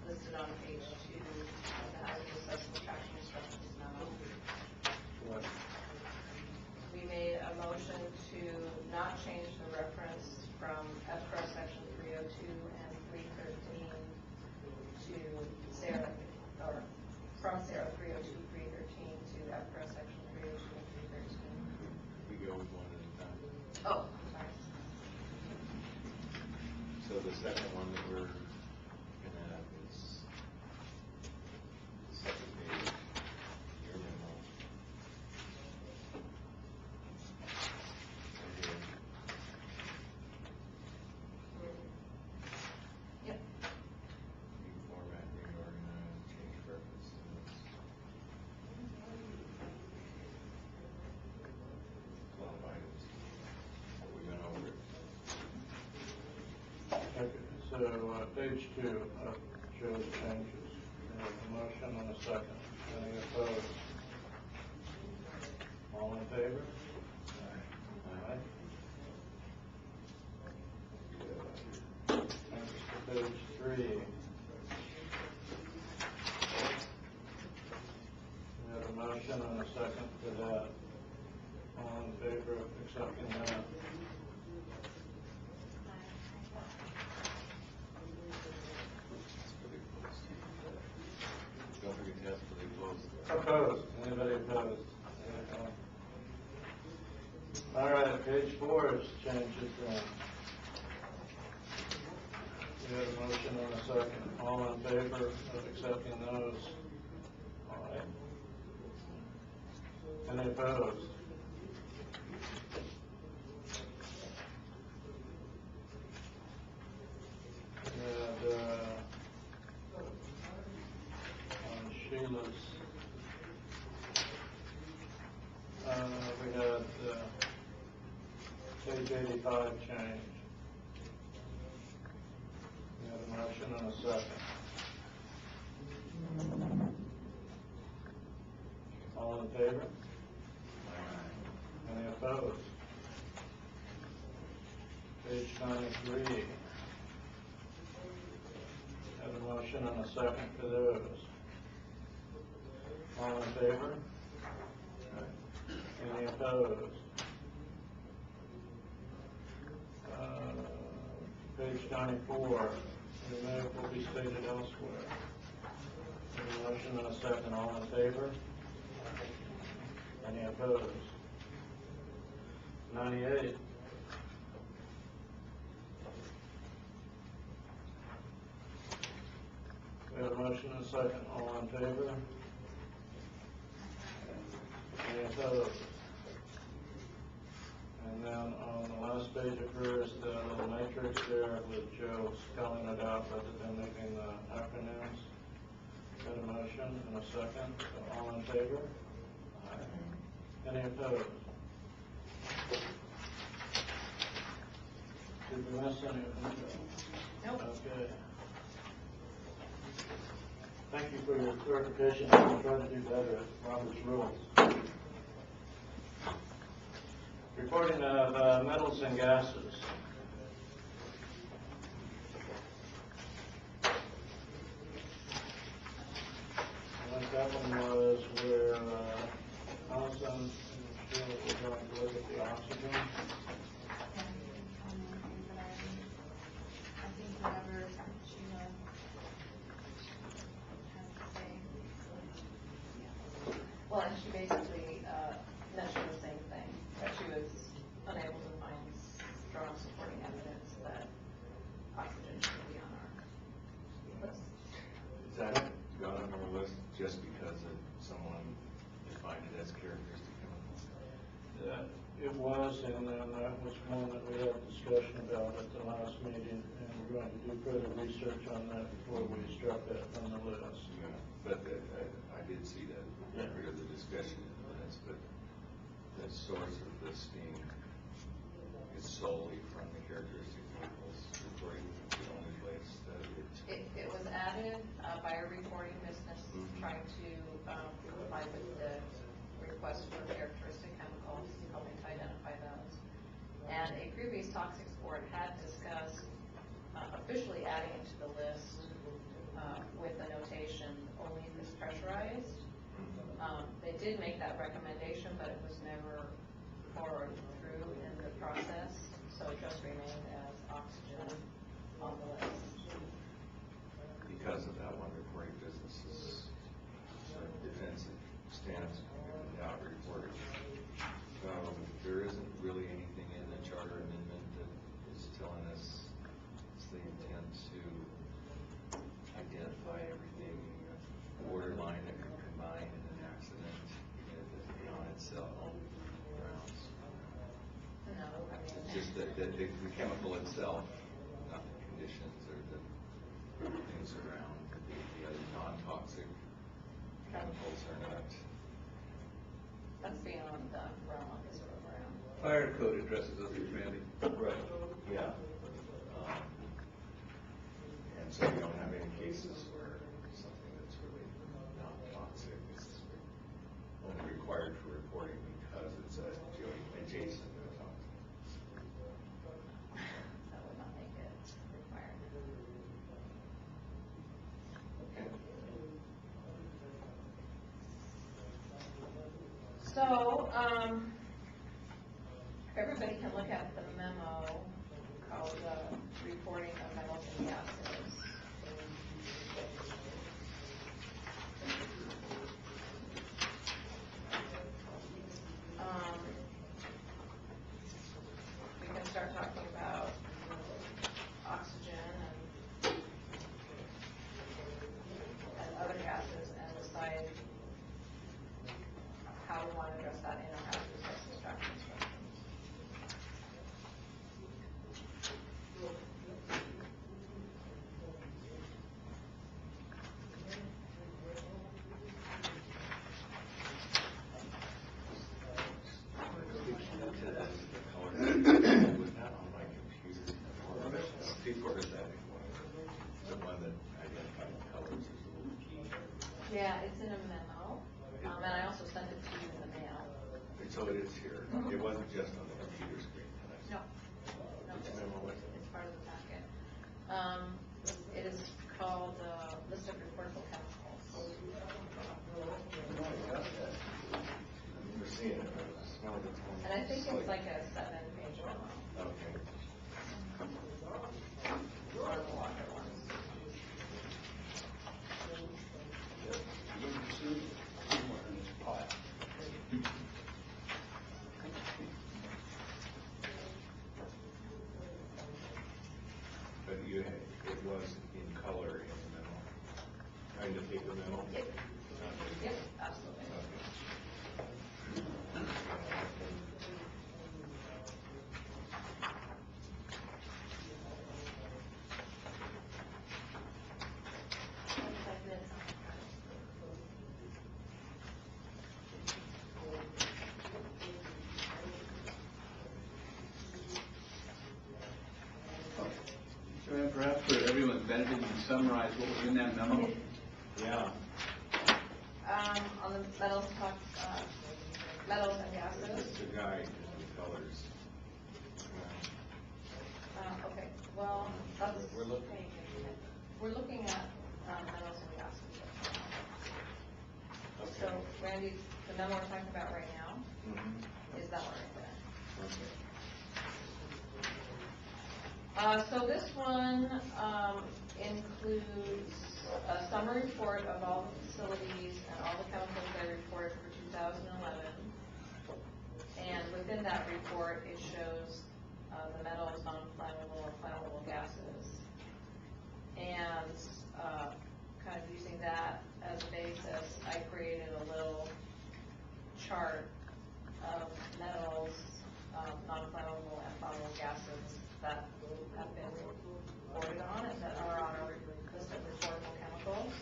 Speaker 3: listed on page 2 of the hazardous substance tracking instructions memo.
Speaker 1: Right.
Speaker 3: We made a motion to not change the reference from FPRO section 302 and 313 to Sarah, or from Sarah 302, 313 to FPRO section 302 and 313.
Speaker 8: We go with one at a time.
Speaker 3: Oh, sorry.
Speaker 8: So the second one that we're gonna have is the second page, your memo. Right here.
Speaker 3: Yep.
Speaker 8: New format, reorganize, change references. 12 items. We went over it.
Speaker 1: Okay, so, page 2 of Joe's changes. We have a motion and a second. Any opposed? All in favor? Aye. Next to page 3. We have a motion and a second for that. All in favor of accepting that?
Speaker 8: That's pretty close. Don't forget to ask for the close.
Speaker 1: Opposed? Anybody opposed? There you go. All right, page 4 is changes then. We have a motion and a second. All in favor of accepting those? All right. Any opposed? And, on Sheila's, we had, page 85 change. We have a motion and a second. All in favor? Any opposed? Page 93. Have a motion and a second for those. All in favor? Any opposed? Page 94, remove will be stated elsewhere. Any motion and a second, all in favor? Any opposed? 98. We have a motion and a second, all in favor? Any opposed? And then on the last page appears the little matrix there with Joe spelling it out rather than making the acronyms. Got a motion and a second, so all in favor? Aye. Any opposed? Did we miss anything?
Speaker 3: Nope.
Speaker 1: Okay. Thank you for your clarification. I'll try to do better at Robert's rules. Reporting of metals and gases. I think that one was where Allison and Sheila were going to look at the oxygen.
Speaker 10: I think whatever Sheila has to say.
Speaker 3: Well, and she basically mentioned the same thing, that she was unable to find strong supporting evidence that oxygen should be on our list.
Speaker 8: Is that gone on our list just because of someone defined it as characteristic chemical?
Speaker 1: It was, and then that was one that we had discussion about at the last meeting, and we're going to do further research on that before we struck that from the list.
Speaker 8: Yeah, but I did see that part of the discussion in the minutes, but the source of the steam is solely from the characteristic chemicals reporting, the only place that
Speaker 3: It was added by a reporting business trying to comply with the request for characteristic chemicals, helping to identify those. And a previous toxics board had discussed officially adding it to the list with a notation only if it's pressurized. They did make that recommendation, but it was never followed through in the process, so it just remained as oxygen on the list.
Speaker 8: because of that one reporting business's sort of defensive stance without reporting. There isn't really anything in the charter amendment that is telling us it's the intent to identify everything borderline that could combine in an accident on itself grounds.
Speaker 3: No, I mean.
Speaker 8: It's just that the chemical itself, not the conditions or the things around the other non-toxic chemicals are not.
Speaker 3: That's beyond the realm of this program.
Speaker 2: Fire code addresses those, Randy.
Speaker 8: Right. Yeah. And so we don't have any cases where something that's really not toxic is only required for reporting because it's adjacent to a toxic.
Speaker 3: That would not make it required.
Speaker 8: Okay.
Speaker 3: So, everybody can look at the memo called Reporting of Metals and Gases. We can start talking about oxygen and other gases and decide how we want to address that in our hazardous waste extraction instructions.
Speaker 8: Before is that the one that identified the colors as a little key.
Speaker 3: Yeah, it's in a memo, and I also sent it to you in the mail.
Speaker 8: So it is here. It wasn't just on the computer screen.
Speaker 3: No.
Speaker 8: Which memo was it?
Speaker 3: It's part of the packet. It is called List of Reportable Chemicals.
Speaker 8: seen it, I smelled it.
Speaker 3: And I think it's like a 7-page memo,
Speaker 8: Okay.
Speaker 3: one of the longer ones.
Speaker 8: But it was in color in the memo, kind of paper memo?
Speaker 3: Yep.
Speaker 8: Okay.
Speaker 3: Yep, absolutely. Like this.
Speaker 2: So perhaps for everyone's benefit, you can summarize what was in that memo?
Speaker 8: Yeah.
Speaker 3: On the metals and gases.
Speaker 8: It's a guide in colors.
Speaker 3: Okay, well, that's,
Speaker 8: We're looking.
Speaker 3: we're looking at metals and gases. So Randy, the memo we're talking about right now
Speaker 8: Mhm.
Speaker 3: is that one right there.
Speaker 8: Okay.
Speaker 3: So this one includes a summary report of all the facilities and all the chemicals they reported for 2011. And within that report, it shows the metals, non-flammable, and flammable gases. And kind of using that as a basis, I created a little chart of metals, non-flammable, and flammable gases that have been reported on and that are on our list of reportable chemicals.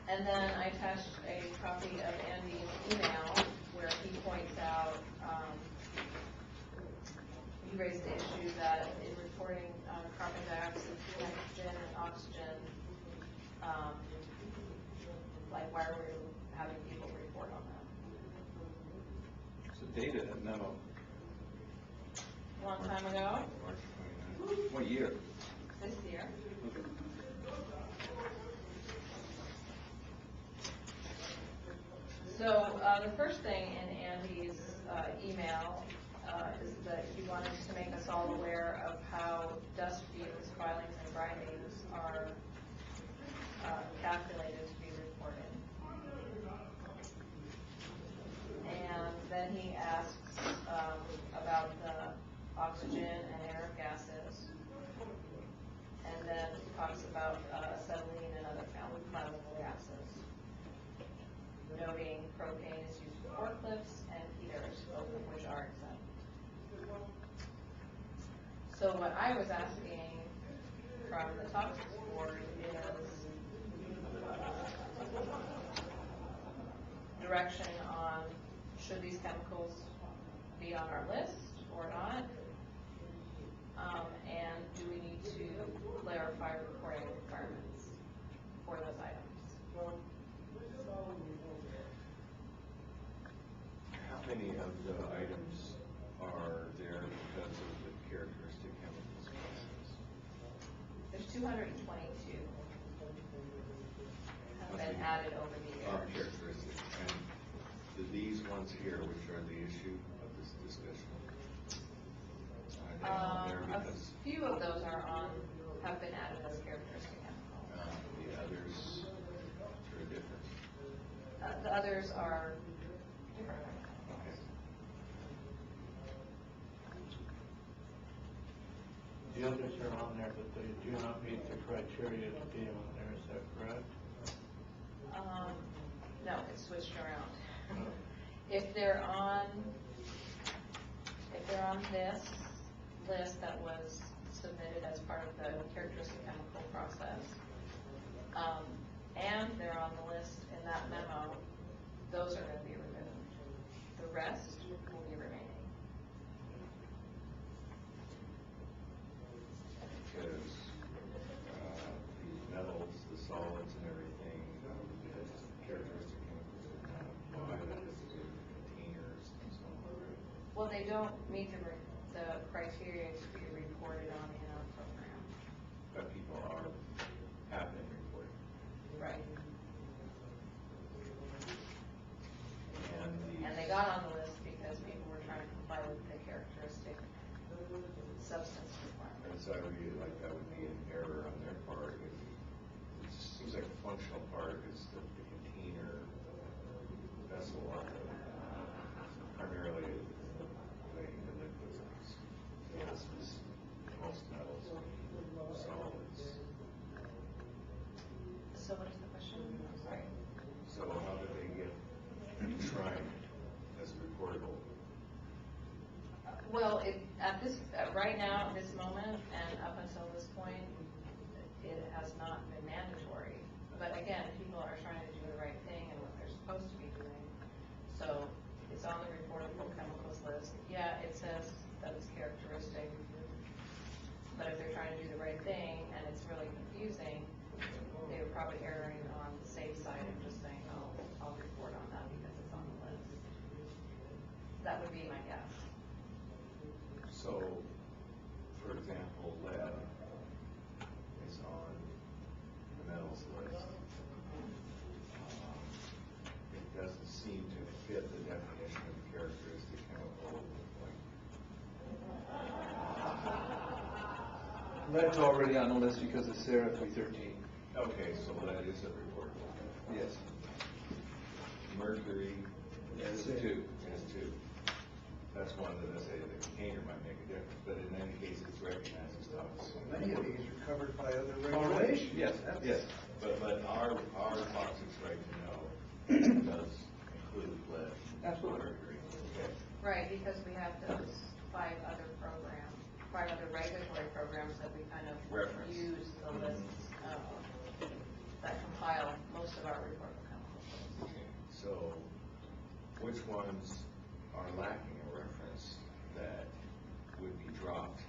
Speaker 3: And then I attached a copy of Andy's email where he points out, he raised the issue that in reporting carbon dioxide, nitrogen, and oxygen, like why are we having people report on that?
Speaker 2: So data, that memo,
Speaker 3: A long time ago,
Speaker 8: March 29th.
Speaker 2: what year?
Speaker 3: this year. So the first thing in Andy's email is that he wanted to make us all aware of how dust fumes, filings, and grindings are calculated to be reported. And then he asks about the oxygen and air gases. And then talks about acetylene and other flammable gases, noting propane is used for forklifts and heaters, both of which are exempt. So what I was asking from the toxics board is direction on should these chemicals be on our list or not, and do we need to clarify reporting requirements for those items?
Speaker 8: How many of the items are there because of the characteristic chemicals process?
Speaker 3: There's 222 have been added over the years.
Speaker 8: Characteristic. And these ones here, which are the issue of this discussion, are they on there
Speaker 3: A
Speaker 8: because
Speaker 3: few of those have been added as characteristic chemicals.
Speaker 8: the others are different?
Speaker 3: The others are different.
Speaker 8: Okay.
Speaker 1: The others are on there, but they do not meet the criteria to be on there, is that correct?
Speaker 3: No, it's switched around.
Speaker 1: No.
Speaker 3: If they're on this list that was submitted as part of the characteristic chemical process, and they're on the list in that memo, those are going to be removed. The rest will be remaining.
Speaker 8: Because the metals, the solids and everything, the characteristic chemicals are not applied to containers and so on.
Speaker 3: Well, they don't meet the criteria to be reported on in our program.
Speaker 8: But people have been reporting.
Speaker 3: Right.
Speaker 8: so I read it like that would be an error on their part. It just seems like the functional part is the container vessel, primarily the liquids, gases, most metals, solids.
Speaker 3: So what is the question? I'm sorry.
Speaker 8: So how do they get enshrined as reportable?
Speaker 3: Well, right now, at this moment, and up until this point, it has not been mandatory. But again, people are trying to do the right thing and what they're supposed to be doing. So it's on the reportable chemicals list. Yeah, it says that it's characteristic. But if they're trying to do the right thing and it's really confusing, they were probably erring on the safe side of just saying, oh, I'll report on that because it's on the list. That would be my guess.
Speaker 8: So, for example, lead is on the metals list. It doesn't seem to fit the definition of characteristic chemical.
Speaker 2: Lead's already on the list because of SARA 313.
Speaker 8: Okay, so lead is a reportable.
Speaker 2: Yes.
Speaker 8: Mercury
Speaker 2: Yes, two.
Speaker 8: is too. That's one that I say the container might make a difference, but in any case, it's recognized as toxic.
Speaker 4: Many of these are covered by other regulations.
Speaker 2: Yes, yes.
Speaker 8: But our toxics right now does include lead.
Speaker 2: Absolutely.
Speaker 8: Mercury. Okay.
Speaker 3: Right, because we have those 5 other regulatory programs that we kind of
Speaker 8: Reference.
Speaker 3: use the lists that compile most of our reportable chemicals.
Speaker 8: Okay. So, which ones are lacking a reference that would be dropped?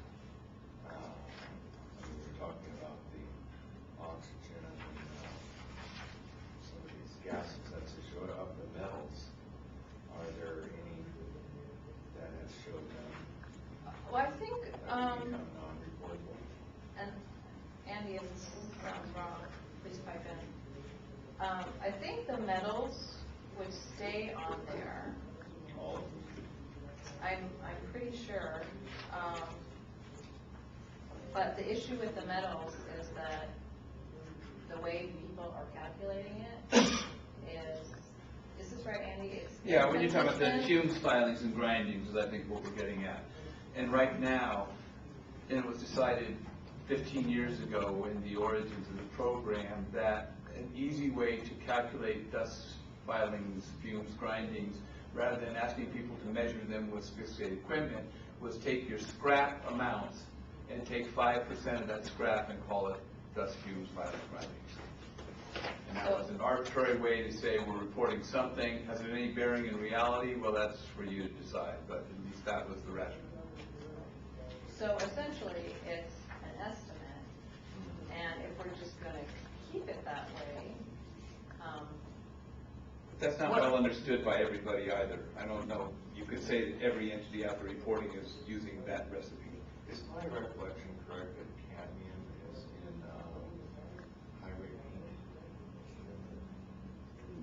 Speaker 8: We were talking about the oxygen and some of these gases that show up in metals. Are there any that have showed them
Speaker 3: Well, I think,
Speaker 8: become non-reportable?
Speaker 3: and Andy, if this sounds wrong, please pipe in. I think the metals would stay on there.
Speaker 8: All of them?
Speaker 3: I'm pretty sure. But the issue with the metals is that the way people are calculating it is this right, Andy?
Speaker 2: Yeah, when you're talking about the
Speaker 3: 10%?
Speaker 2: fumes, filings, and grindings is I think what we're getting at. And right now, and it was decided 15 years ago in the origins of the program that an easy way to calculate dust filings, fumes, grindings, rather than asking people to measure them with sophisticated equipment, was take your scrap amounts and take 5% of that scrap and call it dust, fumes, filings, grindings. And that was an arbitrary way to say we're reporting something. Has it any bearing in reality? Well, that's for you to decide, but at least that was the rationale.
Speaker 3: So essentially, it's an estimate, and if we're just going to keep it that way,
Speaker 2: That's not well understood by everybody either. I don't know. You could say that every entity out there reporting is using that recipe.
Speaker 8: Is my recollection correct that cadmium is in highway paint?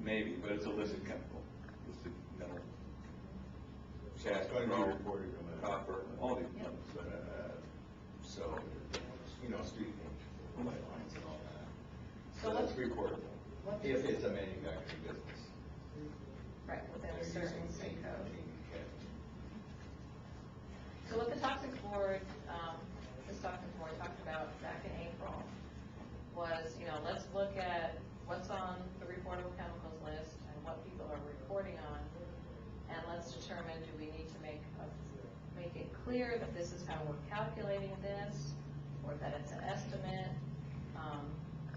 Speaker 2: Maybe, but it's a listed chemical. Listed metal.
Speaker 8: So it's going to be reported on the
Speaker 2: Copper, all these
Speaker 3: Yep.
Speaker 2: metals.
Speaker 8: But, street paint, light lines and all that.
Speaker 3: So
Speaker 8: So that's
Speaker 3: what-
Speaker 8: reportable, if it's a manufacturing business.
Speaker 3: right, within a
Speaker 8: They're
Speaker 3: certain
Speaker 8: using
Speaker 3: state
Speaker 8: paint,
Speaker 3: code.
Speaker 8: cadmium.
Speaker 3: So what the Toxics Board, this Toxics Board talked about back in April was, let's look at what's on the reportable chemicals list and what people are reporting on, and let's determine, do we need to make it clear that this is how we're calculating this, or that it's an estimate,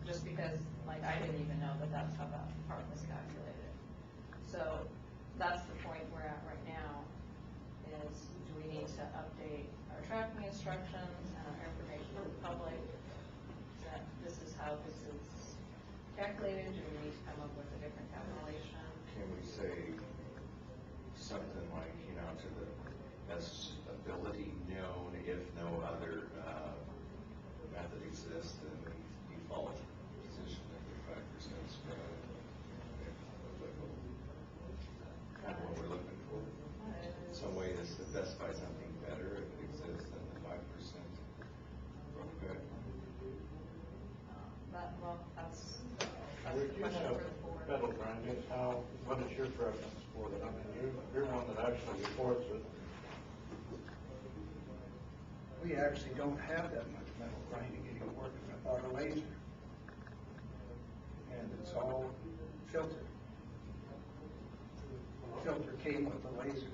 Speaker 3: just because, I didn't even know that that's how that part was calculated. So that's the point we're at right now, is do we need to update our tracking instructions and our information to the public, that this is how this is calculated? Do we need to come up with a different calculation?
Speaker 8: Can we say something like, to the best ability known, if no other method exists, then we default position at the 5% spread, if applicable. Kind of what we're looking for. Some way to specify something better if it exists than the 5%.
Speaker 1: you
Speaker 3: question
Speaker 1: have
Speaker 3: for the board.
Speaker 1: metal grinding, what is your preference for it? I mean, you're one that actually reports it.
Speaker 4: We actually don't have that much metal grinding anymore because I bought a laser. And it's all filtered. The filter came with the laser.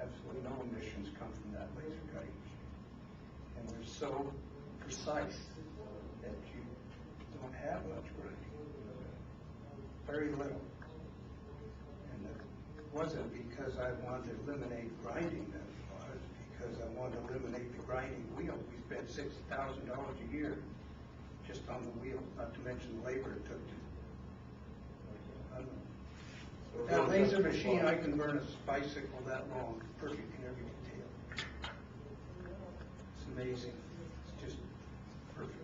Speaker 4: Absolutely no emissions come from that laser cutting machine. And they're so precise that you don't have much grinding. Very little. And it wasn't because I wanted to eliminate grinding that it was, because I wanted to eliminate the grinding wheel. We spent $60,000 a year just on the wheel, not to mention the labor it took to. That laser machine, I can burn a bicycle that long, perfect in every detail. It's amazing. It's just perfect,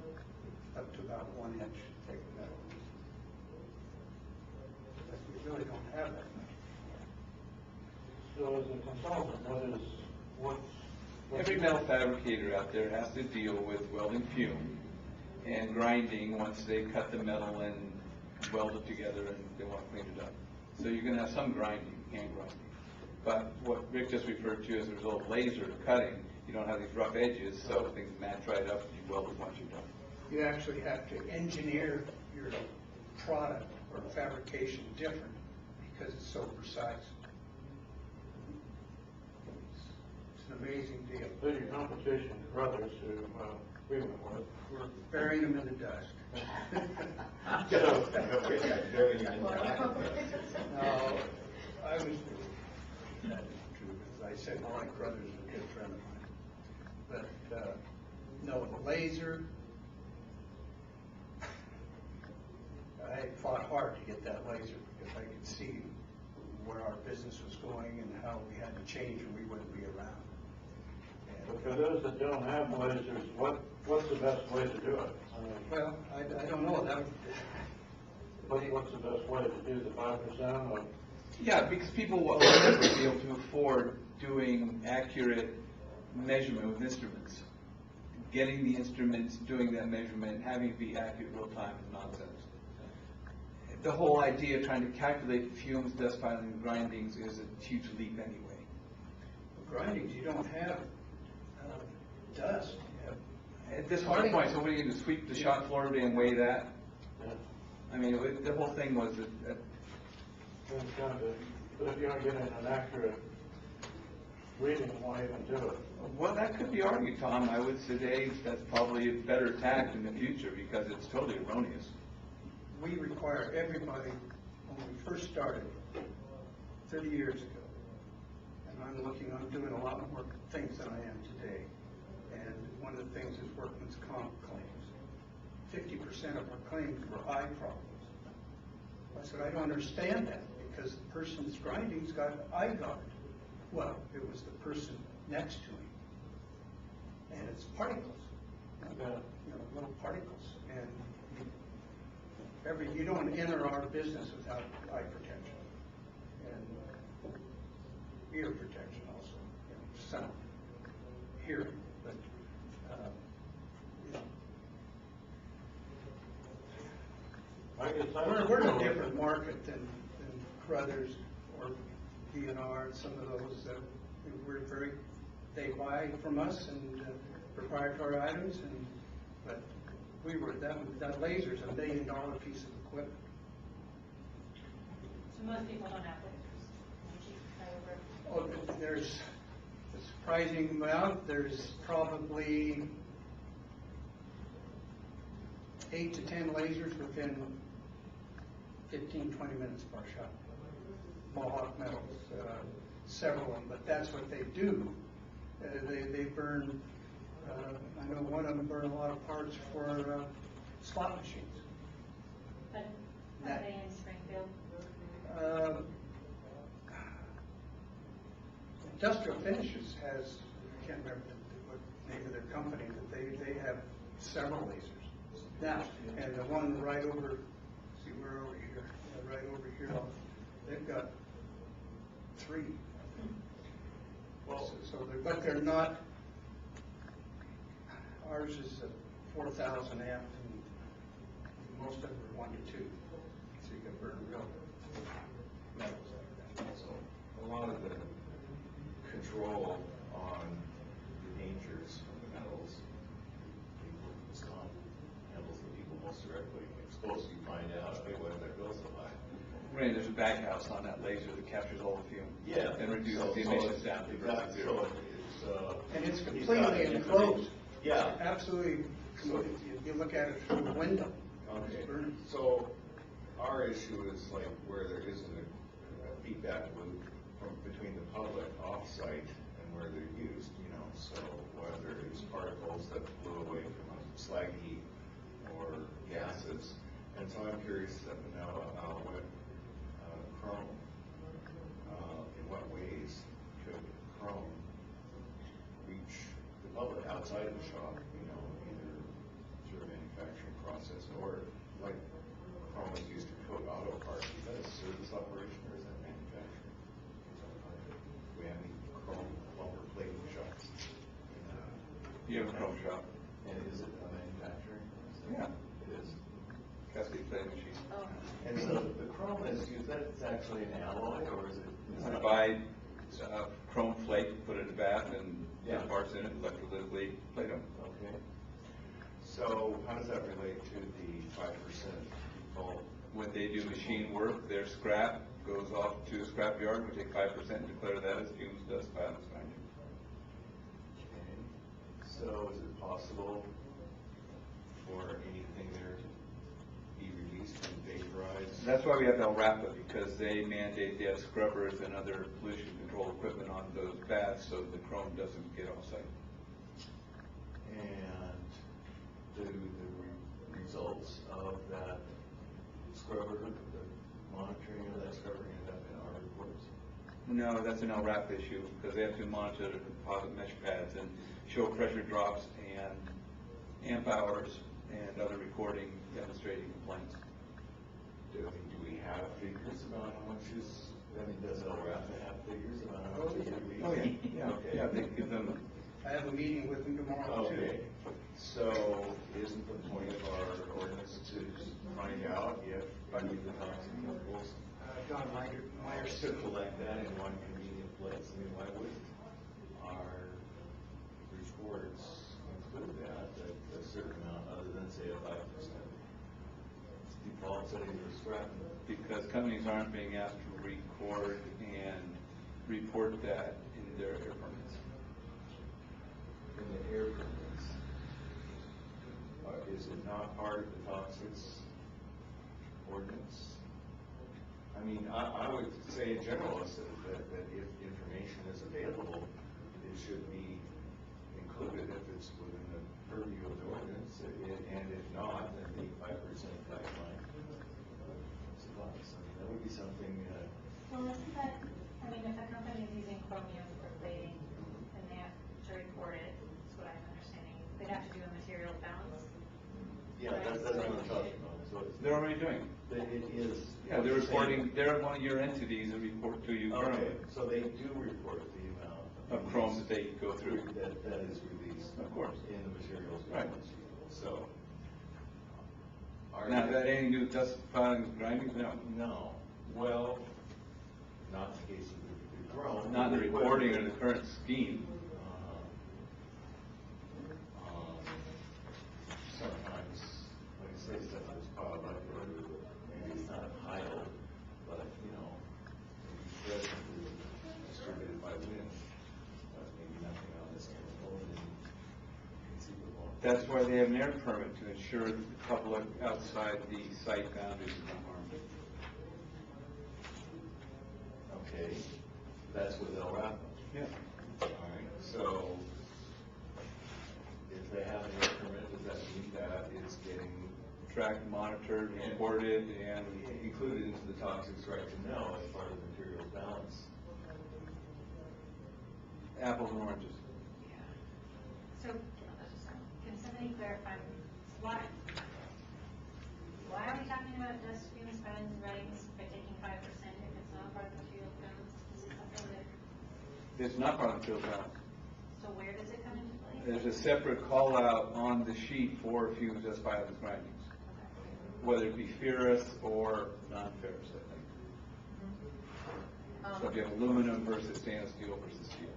Speaker 4: up to about 1 inch thick metal. But we really don't have that much.
Speaker 1: So as a consultant, what's
Speaker 2: Every metal fabricator out there has to deal with welding fume and grinding once they cut the metal and weld it together and they want to clean it up. So you're going to have some grinding, hand grinding. But what Rick just referred to as a result of laser cutting, you don't have these rough edges, so things match right up and you weld it once you're done.
Speaker 4: You actually have to engineer your product or fabrication different because it's so precise. It's an amazing deal.
Speaker 1: So your competition, brothers who we went with?
Speaker 4: We're burying them in the dust.
Speaker 1: So,
Speaker 4: No, I was, that isn't true, as I said, Mike Brothers is a good friend of mine. But, no, the laser, I fought hard to get that laser because I could see where our business was going and how we had to change or we wouldn't be around.
Speaker 1: but for those that don't have lasers, what's the best way to do it? I mean,
Speaker 4: Well, I don't know, that would,
Speaker 1: what's the best way to do the 5% of?
Speaker 2: Yeah, because people will never be able to afford doing accurate measurement with instruments. Getting the instruments, doing that measurement, having it be accurate real time is nonsense. The whole idea of trying to calculate fumes, dust piling, and grindings is a huge leap anyway.
Speaker 4: grindings, you don't have dust. You have
Speaker 2: At this point, so what are you going to sweep the shop floor every day and weigh that?
Speaker 1: Yeah.
Speaker 2: I mean, the whole thing was
Speaker 1: But if you're not getting an accurate reading, why even do it?
Speaker 2: well, that could be argued, Tom. I would say that's probably a better tact in the future because it's totally erroneous.
Speaker 4: We require everybody, when we first started, 30 years ago, and I'm doing a lot more things than I am today, and one of the things is workman's comp claims. 50% of our claims were eye problems. I said, I don't understand that, because the person's grinding's got eye guard. Well, it was the person next to him, and it's particles, little particles, and you don't enter our business without eye protection and ear protection also, sound, hearing, but
Speaker 1: I guess
Speaker 4: we're in a different market than Crothers or DNR, some of those that they buy from us and proprietary items, but that laser's $1 million piece of equipment.
Speaker 9: So most people don't have lasers.
Speaker 4: Oh, there's a surprising amount. There's probably 8 to 10 lasers within 15, 20 minutes of our shop. Mohawk Metals, several of them, but that's what they do. They burn, I know one of them burned a lot of parts for slot machines.
Speaker 9: But are they in Springfield?
Speaker 4: Industrial Finishes has, I can't remember what name of their company, but they have several lasers now. And the one right over, see, we're over here, right over here, they've got 3. Well, but they're not, ours is a 4,000 amp, and most of them are 1 to 2.
Speaker 8: so you can burn real metals. So a lot of the control on the dangers from the metals, it's not metals that people most directly exposed. You find out, hey, what if their bills so high?
Speaker 2: Right, there's a baghouse on that laser that captures all the fume.
Speaker 8: Yeah.
Speaker 2: And reduces
Speaker 8: So-
Speaker 2: the
Speaker 8: so
Speaker 2: emissions
Speaker 8: it's-
Speaker 2: down to
Speaker 8: exactly,
Speaker 2: zero.
Speaker 8: so it's,
Speaker 11: And it's
Speaker 8: he's got
Speaker 11: completely
Speaker 8: the
Speaker 11: enclosed.
Speaker 8: Yeah.
Speaker 11: Absolutely, you look at it through the window.
Speaker 8: Okay,
Speaker 11: It's burning.
Speaker 8: so our issue is like where there isn't a feedback loop from between the public off-site and where they're used, you know, so whether it's particles that flew away from a slag heap or gases. And so I'm curious to know what chrome, in what ways could chrome reach the public outside of the shop, you know, either through a manufacturing process or like chrome is used to coat auto parts. Is that a service operation or is that manufacturing? Do we have any chrome lumber plating shops?
Speaker 2: You have a chrome shop.
Speaker 8: And is it a manufacturing?
Speaker 2: Yeah.
Speaker 8: It is.
Speaker 2: Cascade plating machine.
Speaker 3: Oh,
Speaker 8: And so the chrome is used, that's actually an alloy or is it? is
Speaker 2: I
Speaker 8: that-
Speaker 2: buy chrome flake, put it in a bath, and
Speaker 8: Yeah.
Speaker 2: put parts in it, electrolytically plate them.
Speaker 8: Okay. So how does that relate to the 5% default?
Speaker 2: When they do machine work, their scrap goes off to a scrap yard, we take 5% and declare that as fumes, dust, violence, grinding.
Speaker 8: Okay. So is it possible for anything there to be released and vaporized?
Speaker 2: That's why we have LRAPA, because they mandate they have scrubbers and other pollution control equipment on those baths so the chrome doesn't get off-site.
Speaker 8: And do the results of that scrubber, the monitoring of that scrubber end up in our reports?
Speaker 2: No, that's an LRAP issue, because they have to monitor the composite mesh pads and show pressure drops and amp hours and other recording demonstrating complaints.
Speaker 8: Do we have figures about how much is, I mean, does LRAPA have figures about how much is released?
Speaker 2: Oh, yeah,
Speaker 8: Okay.
Speaker 2: yeah, they give them,
Speaker 11: I have a meeting with them tomorrow too.
Speaker 8: Okay, so isn't the point of our ordinance to find out if any of the toxic chemicals
Speaker 11: John Myers.
Speaker 8: to collect that in one convenient place? I mean, why wouldn't our reports include that, a certain amount, other than say a 5% default setting for scrap?
Speaker 2: because companies aren't being asked to record and report that in their air permits.
Speaker 8: In the air permits, is it not part of the toxics ordinance? I mean, I would say in general that if information is available, it should be included if it's within the purview of the ordinance, and if not, then the 5% guideline suffice. I mean, that would be something,
Speaker 3: well, isn't that, I mean, if a company is using chromium for plating, and they have to report it, that's what I'm understanding, they'd have to do a materials balance.
Speaker 8: yeah, that's what I'm talking about. So
Speaker 2: They're already doing it.
Speaker 8: it is.
Speaker 2: Yeah, they're reporting, they're one of your entities that report to you
Speaker 8: Okay,
Speaker 2: currently
Speaker 8: so they do report the amount
Speaker 2: of chrome that they go through.
Speaker 8: that is released.
Speaker 2: Of course.
Speaker 8: In the materials.
Speaker 2: Right.
Speaker 8: balance. So. are
Speaker 2: Now,
Speaker 8: you-
Speaker 2: that anything to do with dust, filings, grindings, no.
Speaker 8: No, well, not in the case of the chrome.
Speaker 2: Not in the reporting or the current scheme.
Speaker 8: Sometimes, like I say, stuff is piled up, or maybe it's not piled, but, you know, maybe presently distributed by wind, but maybe nothing on this chemical and conceivable.
Speaker 2: That's why they have an air permit, to ensure that the public outside the site boundaries is not harmed.
Speaker 8: Okay, that's with LRAPA.
Speaker 2: Yeah.
Speaker 8: All right, so if they have an air permit, does that mean that it's getting
Speaker 2: Tracked, monitored, reported, and
Speaker 8: included into the toxics right to know as part of the materials balance?
Speaker 2: apples and oranges.
Speaker 9: So, can somebody clarify, why are we talking about dust fumes, filings, and writings by taking 5% if it's not part of the material balance? This is something that,
Speaker 2: It's not part of the field balance.
Speaker 9: so where does it come into play?
Speaker 2: There's a separate call out on the sheet for fumes, dust, violence, grindings. whether it be ferrous or non-ferrous, I think. So if you have aluminum versus stainless steel versus steel.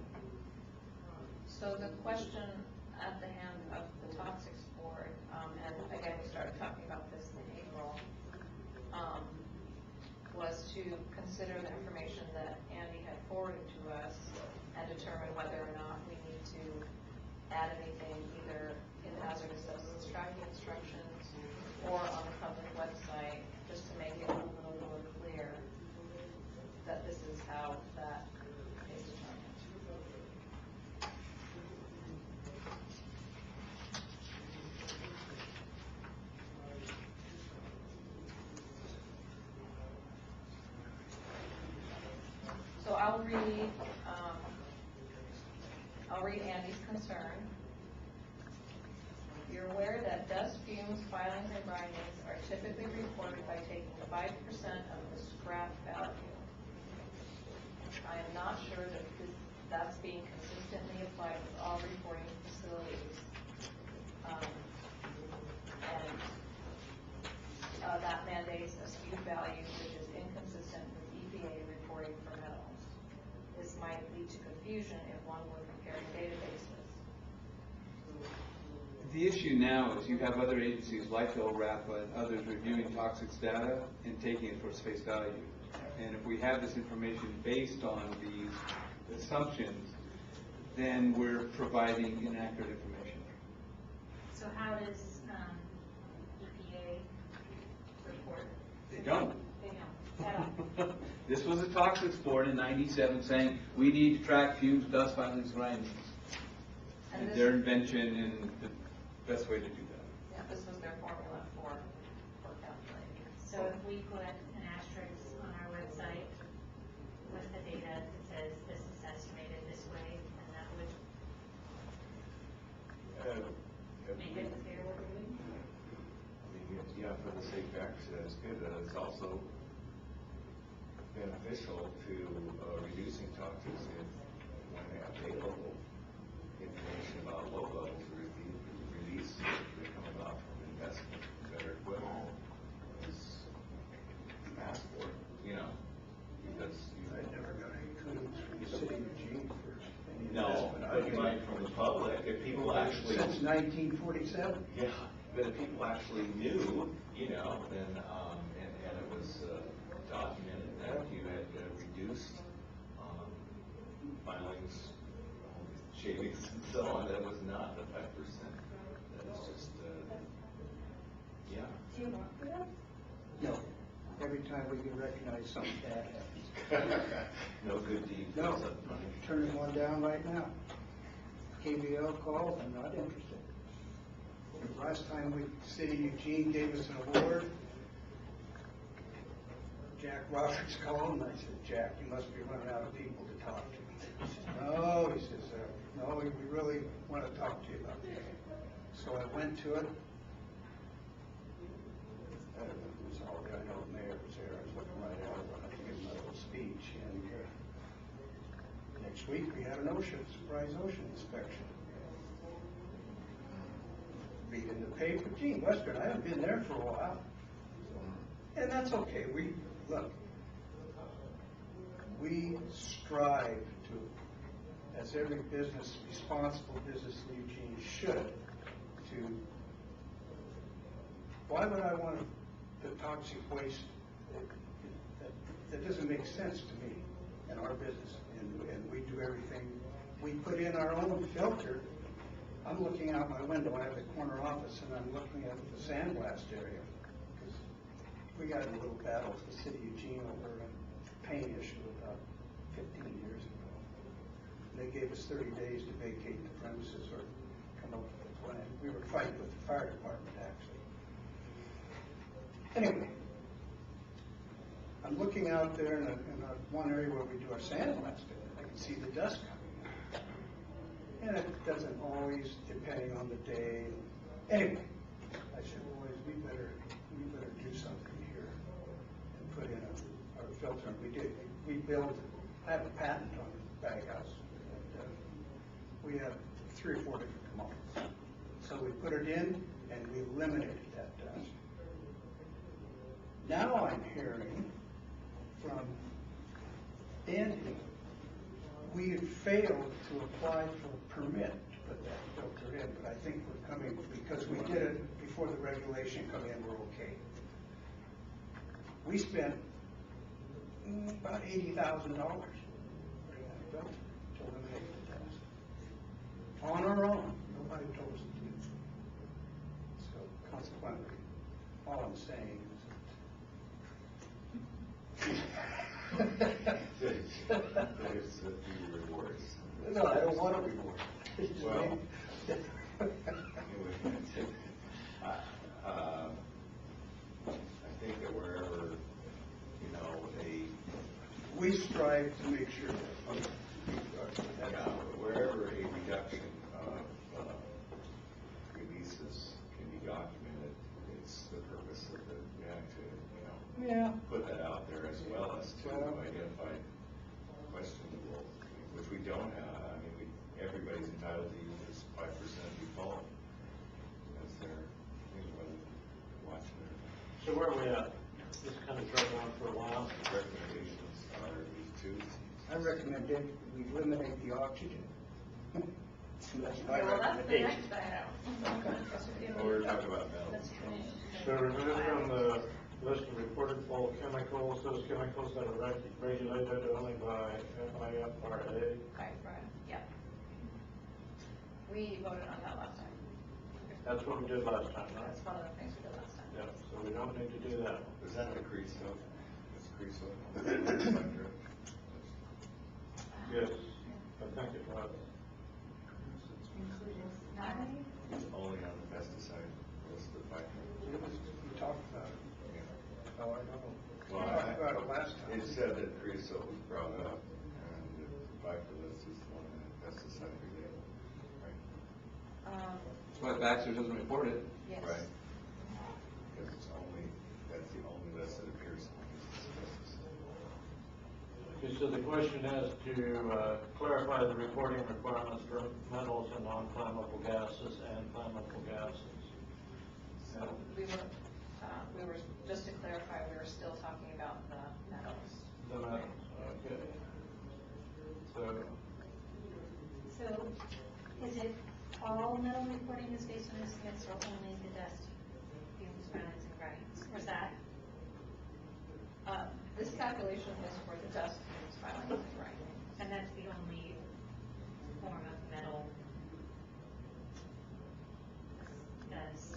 Speaker 3: So the question at the hand of the Toxics Board, and again, we started talking about this in April, was to consider the information that Andy had forwarded to us and determine whether or not we need to add anything either in hazardous substance tracking instructions or on the public website, just to make it a little more clear that this is how that is determined. So I'll read Andy's concern. You're aware that dust, fumes, filings, and grindings are typically reported by taking 5% of the scrap value. I am not sure that that's being consistently applied with all reporting facilities. And that mandates a skewed value which is inconsistent with EPA reporting for metals. This might lead to confusion if one were comparing databases.
Speaker 2: The issue now is you have other agencies like ORAPA and others reviewing toxics data and taking it for its face value. And if we have this information based on these assumptions, then we're providing inaccurate information.
Speaker 9: So how does EPA report?
Speaker 2: They don't.
Speaker 9: They don't, at all.
Speaker 2: This was a toxics board in '97 saying we need to track fumes, dust, filings, grindings. And their invention and the best way to do that.
Speaker 3: Yeah, this was their formula for calculating.
Speaker 9: So if we put an asterisk on our website with the data that says this is estimated this way, and that would make it clear what we're doing?
Speaker 8: I mean, yeah, for the sake of accuracy, that's good. It's also beneficial to reducing toxics if when they have available information about low level to release, they're coming off from investment in better equipment is asked for, you know, because
Speaker 11: I never got any clues from the city of Eugene for any
Speaker 8: no,
Speaker 11: investment.
Speaker 8: but you might from the public, if people actually,
Speaker 11: Since 1947.
Speaker 8: yeah, but if people actually knew, you know, then, and it was documented that you had reduced filings, shavings and so on, that was not the 5%. That is just, yeah.
Speaker 9: Do you work for them?
Speaker 11: No. Every time we get recognized, something bad happens.
Speaker 8: No good deed.
Speaker 11: No,
Speaker 8: goes unpunished.
Speaker 11: turning one down right now. KBL called, I'm not interested. The last time City of Eugene gave us an award, Jack Roberts called and I said, Jack, you must be running out of people to talk to. He said, no, he says, no, we really want to talk to you about that. So I went to it. It was all I know the mayor was there. I was looking right at it when I gave my little speech. And next week we had an surprise ocean inspection. Read in the paper, gee, Western, I haven't been there for a while. And that's okay. Look, we strive to, as every business, responsible business in Eugene should, to, why would I want the toxic waste? That doesn't make sense to me in our business. And we do everything. We put in our own filter. I'm looking out my window. I have the corner office, and I'm looking at the sandblast area. Because we got in a little battle with the city of Eugene over a paint issue about 15 years ago. They gave us 30 days to vacate the premises or come up with a plan. We were fighting with the fire department, actually. Anyway, I'm looking out there in one area where we do our sandblasting. I can see the dust coming. And it doesn't always, depending on the day. Anyway, I said, boys, we better do something here and put in our filter. And we did. We built. I have a patent on the bag house. And, we have 3 or 4 different components. So we put it in and we eliminated that dust. Now I'm hearing from Andy, we had failed to apply for a permit to put that filter in, but I think we're coming, because we did it before the regulation come in, we're okay. We spent about $80,000 to eliminate the test. On our own, nobody told us to do it. So consequently, all I'm saying
Speaker 8: There's a few rewards.
Speaker 11: no, I don't want a reward.
Speaker 8: Well, I think that wherever,
Speaker 11: We strive to make sure
Speaker 8: wherever a reduction of releases can be documented, it's the purpose of the, we have to,
Speaker 11: Yeah.
Speaker 8: put that out there as well as to identify questionable, which we don't have. I mean, everybody's entitled to use this 5% default as their, watching their
Speaker 1: So where are we at? This kind of drug on for a while.
Speaker 8: recommendations are these two.
Speaker 11: I recommend that we eliminate the oxygen. That's my
Speaker 3: Well, that's the
Speaker 11: recommendation.
Speaker 3: next item.
Speaker 8: Or we're talking about metals.
Speaker 3: That's finished.
Speaker 1: So remove from the list of reported bulk chemicals, those chemicals that are regulated only by FIFRA.
Speaker 3: Right, yep. We voted on that last time.
Speaker 1: That's what we did last time, right?
Speaker 3: That's one of the things we did last time.
Speaker 1: Yeah, so we don't need to do that.
Speaker 8: Is that the creosote? It's creosote.
Speaker 1: Yes, I think it was.
Speaker 8: It's only on the pesticide list of 500.
Speaker 11: We talked about it. Oh, I know.
Speaker 8: Well,
Speaker 11: We talked about it last time.
Speaker 8: it said that creosote was brought up, and the viper list is the one that pesticide related, right?
Speaker 2: That's why Baxter doesn't report it.
Speaker 3: Yes.
Speaker 8: Right. Because that's the only list that appears on this pesticide.
Speaker 1: Okay, so the question is to clarify the reporting requirements for metals and non-flammable gases and flammable gases.
Speaker 3: So we were, just to clarify, we were still talking about the metals.
Speaker 1: The metals, okay.
Speaker 9: So, is it all metal reporting is based on estimates or only the dust, fumes, filings, and grindings? Or is that?
Speaker 3: This calculation is for the dust fumes, filings, and grinding.
Speaker 9: And that's the only form of metal that's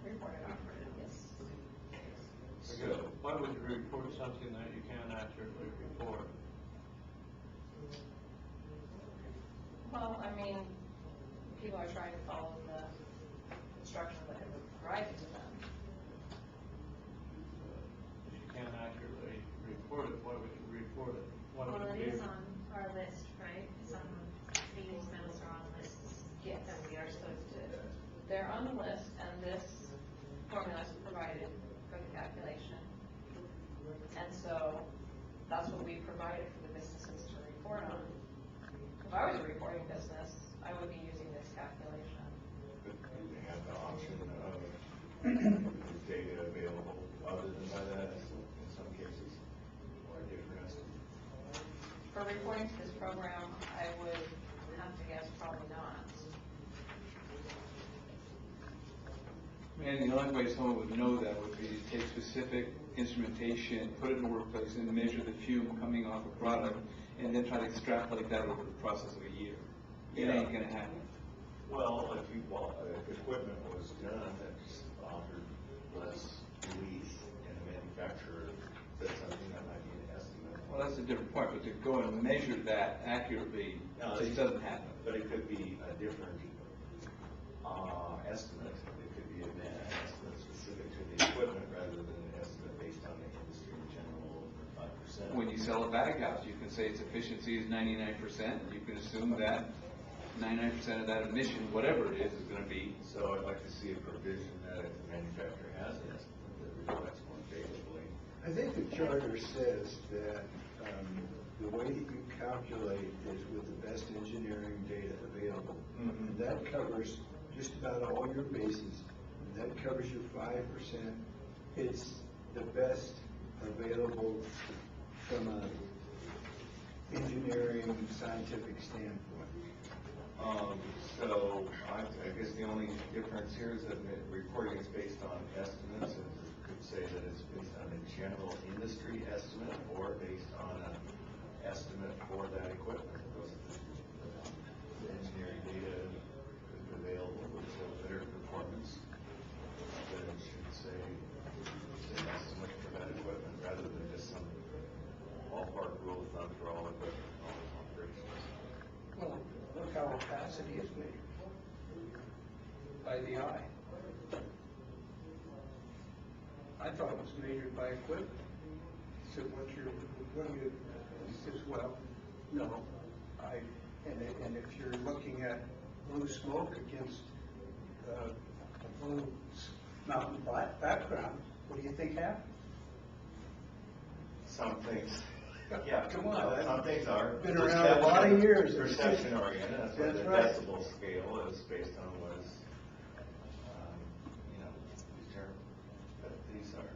Speaker 3: Reported operative, yes.
Speaker 1: So why would you report something that you can't accurately report?
Speaker 3: Well, I mean, people are trying to follow the instructions that have been provided to them.
Speaker 1: If you can't accurately report it, why would you report it? Why would
Speaker 9: Well,
Speaker 1: it
Speaker 9: it
Speaker 1: be?
Speaker 9: is on our list, right? It's on, these metals are on lists.
Speaker 3: Yes.
Speaker 9: That we are supposed to.
Speaker 3: They're on the list, and this formula is provided for the calculation. And so that's what we provided for the businesses to report on. If I was a reporting business, I would be using this calculation.
Speaker 8: But you have the option of data available other than by that estimate in some cases, or a different estimate.
Speaker 3: For reporting to this program, I would have to guess probably not.
Speaker 2: And the only way someone would know that would be to take specific instrumentation, put it in the workplace, and measure the fume coming off a product, and then try to extrapolate that over the process of a year. It ain't gonna happen.
Speaker 8: Well, if equipment was done that's offered less release and the manufacturer said something that might be an estimate.
Speaker 2: Well, that's a different point, but to go and measure that accurately just doesn't happen.
Speaker 8: But it could be a different estimate. It could be an estimate specific to the equipment rather than an estimate based on the industry in general, 5%.
Speaker 2: When you sell a bag house, you can say its efficiency is 99%, and you can assume that 99% of that emission, whatever it is gonna be.
Speaker 8: So I'd like to see a provision that if the manufacturer has an estimate that reflects more favorably.
Speaker 4: I think the charter says that the way that you calculate is with the best engineering data available. And that covers just about all your bases. And that covers your 5%. the best available from a engineering, scientific standpoint?
Speaker 8: So I guess the only difference here is that the reporting is based on estimates, and you could say that it's based on a general industry estimate or based on an estimate for that equipment. Those are the engineering data is available with better performance. Then it should say it's an estimate for that equipment rather than just some ballpark rule of thumb for all equipment and all operations.
Speaker 11: Well, look how opacity is measured by the eye. I thought it was measured by equipment. So what do you, he says, well, no, and if you're looking at blue smoke against a blue mountain background, what do you think happens?
Speaker 8: Some things, yeah,
Speaker 11: Come on,
Speaker 8: some things are.
Speaker 11: been around a lot of years.
Speaker 8: Perception oriented, that's why
Speaker 11: That's
Speaker 8: the
Speaker 11: right.
Speaker 8: decibel scale is based on what is, determined. But these are,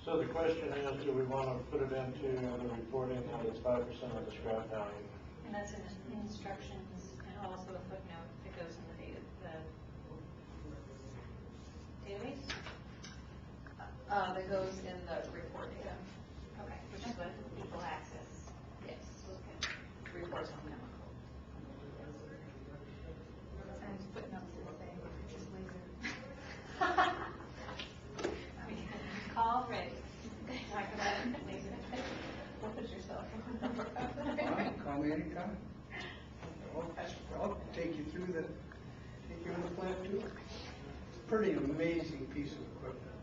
Speaker 1: So the question is, do we want to put it into the reporting that it's 5% of the scrap value?
Speaker 9: And that's in the instructions and also a footnote that goes in the database?
Speaker 3: That goes in the report data.
Speaker 9: Okay, which is what people access.
Speaker 3: Yes.
Speaker 9: Okay.
Speaker 3: Reports on chemical.
Speaker 9: And footnotes that say, just laser. Call Rick. Talk about it later.
Speaker 3: What is your cell phone number?
Speaker 11: Call me anytime. I'll take you through the plant too. It's a pretty amazing piece of equipment.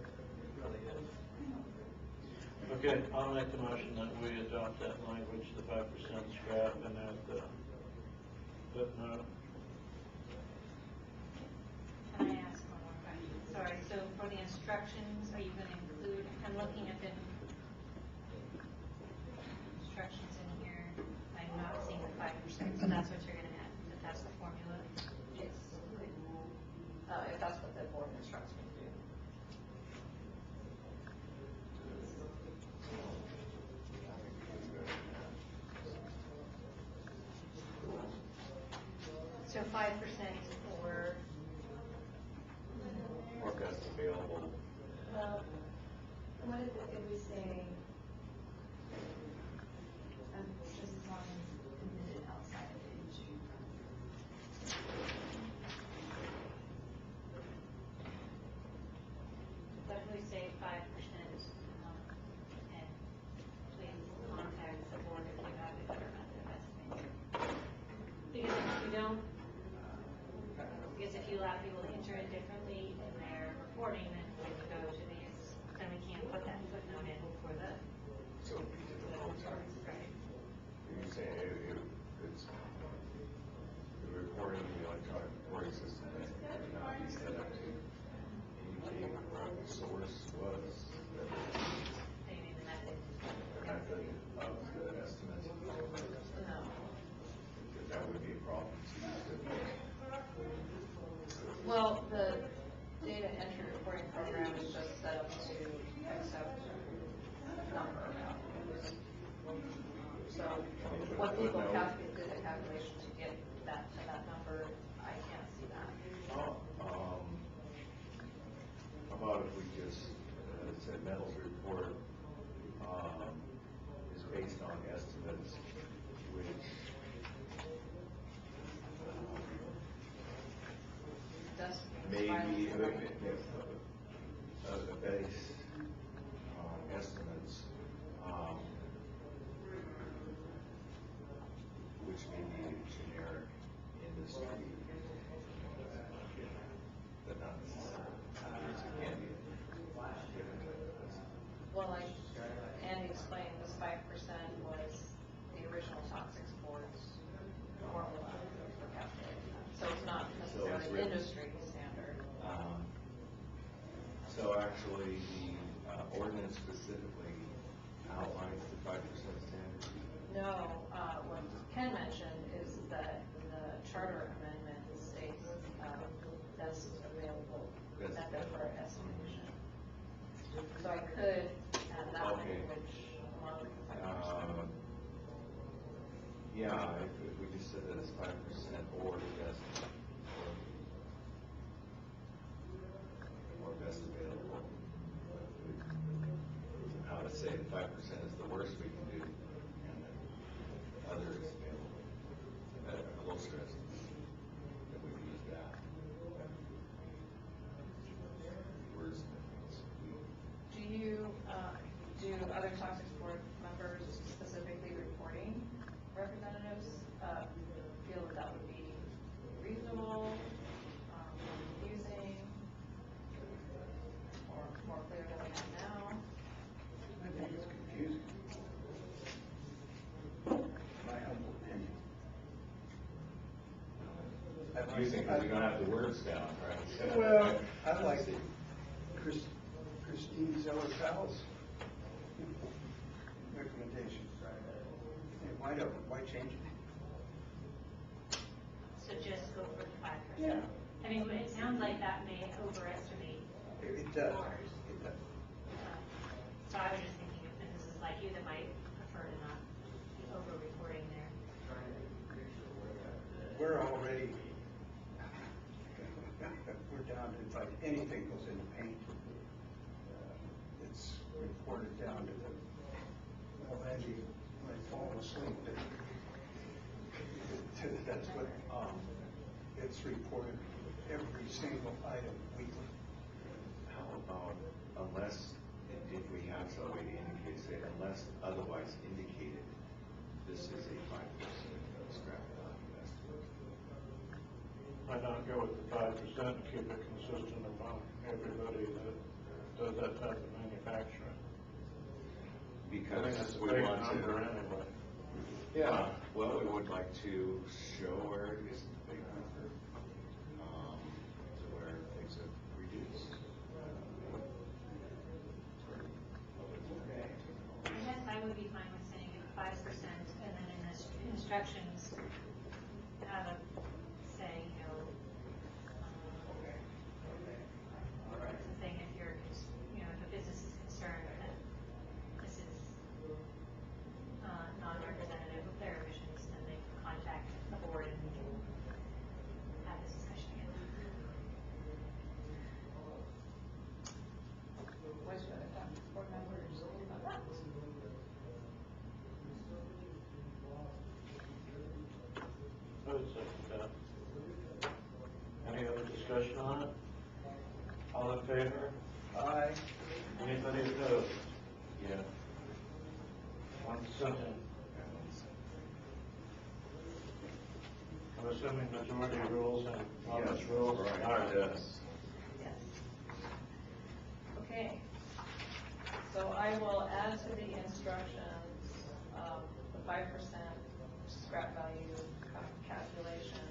Speaker 11: It really is.
Speaker 1: Okay, I'll make the motion that we adopt that language, the 5% scrap, and add the footnote.
Speaker 9: Can I ask one more question? Sorry, so for the instructions, are you going to include, I'm looking at the instructions in here, I'm not seeing the 5%, so that's what you're going to add, that that's the formula?
Speaker 3: Yes. If that's what the board instructs me to do.
Speaker 9: So 5% for,
Speaker 8: or best available.
Speaker 10: Well, what did we say? Just as long as admitted outside of the industry.
Speaker 9: definitely say 5%, and please contact the board if you have a better method of estimating. Because if you don't, because if you allow people to enter it differently in their reporting, then when you go to these, then we can't put that footnote in for the,
Speaker 8: So it'd be difficult, sorry.
Speaker 9: right?
Speaker 8: You say it's the reporting, the electronic reporting system that cannot be set up to indicate where the source was, that
Speaker 9: They need the method.
Speaker 8: the method of the estimate.
Speaker 3: No.
Speaker 8: That would be a problem to use it.
Speaker 3: Well, the data entry reporting program is just set up to accept number of values. So what people calculate, did the calculation to get that to that number, I can't see that.
Speaker 8: How about if we just said metals report is based on estimates which
Speaker 3: Does
Speaker 8: maybe the base estimates which may be generic industry but not necessarily. It can be given to us.
Speaker 3: Well, like Andy explained, this 5% was the original toxic sports formula for calculating that. So it's not
Speaker 8: So it's
Speaker 3: necessarily
Speaker 8: written.
Speaker 3: industry standard.
Speaker 8: So actually, the ordinance specifically outlines the 5% standard.
Speaker 3: No, what Ken mentioned is that the charter amendment states that's available,
Speaker 8: That's
Speaker 3: method for estimation. Toxics Board members, specifically reporting representatives, feel that that would be reasonable, confusing, or more clear than we have now.
Speaker 11: I think it's confusing. My humble opinion.
Speaker 8: Confusing because you don't have the words down, right?
Speaker 11: Well, I like Christine Zeller-Powell's recommendations. Why change it?
Speaker 9: So just go for the 5%.
Speaker 11: Yeah.
Speaker 9: I mean, it sounds like that may overestimate
Speaker 11: It does.
Speaker 9: ours.
Speaker 11: It does.
Speaker 9: So I was just thinking if businesses like you that might prefer to not be over-reporting there.
Speaker 11: We're already, we're down to, like, anything goes into paint. It's reported down to the, well, Angie, when I fall asleep, that's what, it's reported, every single item weekly.
Speaker 8: How about unless, if we have some way to indicate, say, unless otherwise indicated, this is a 5% scrap value estimate?
Speaker 1: Why not go with the 5% and keep it consistent among everybody that does that type of manufacturing? I think
Speaker 8: Because
Speaker 1: that's a
Speaker 8: we
Speaker 1: big
Speaker 8: want
Speaker 1: number
Speaker 8: to.
Speaker 1: anyway.
Speaker 8: Yeah, well, we would like to show where it isn't a big number, to where things have reduced.
Speaker 9: I guess I would be fine with saying 5% and then in the instructions, have a say, something if you're, if a business is concerned that this is non-representative of their emissions, then they can contact the board and we can have this discussion again.
Speaker 3: What's your other topics board members about that?
Speaker 1: I would second that. Any other discussion on it? All in favor?
Speaker 11: Aye.
Speaker 1: Anybody opposed? Yeah. One dissenting. I'm assuming majority rules and Robert's rules.
Speaker 8: Right,
Speaker 1: All right.
Speaker 8: yes.
Speaker 3: Yes. Okay. So I will add to the instructions, the 5% scrap value calculation,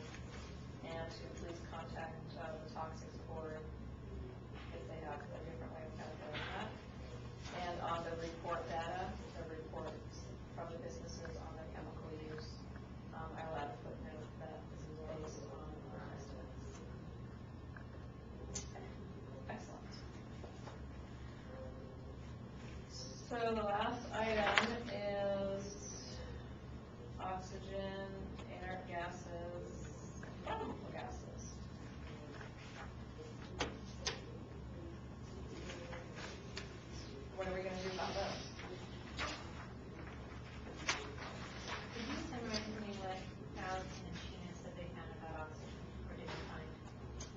Speaker 3: and to please contact the Toxics Board if they have a different way of calculating that. And on the report data, the reports from the businesses on the chemical use, I'll add a footnote that this is based on our estimates. Excellent. So the last item is oxygen, inert gases, volatile gases. What are we gonna do about those?
Speaker 9: Could you summarize for me what Alex and Sheena said they found about oxygen, or didn't find?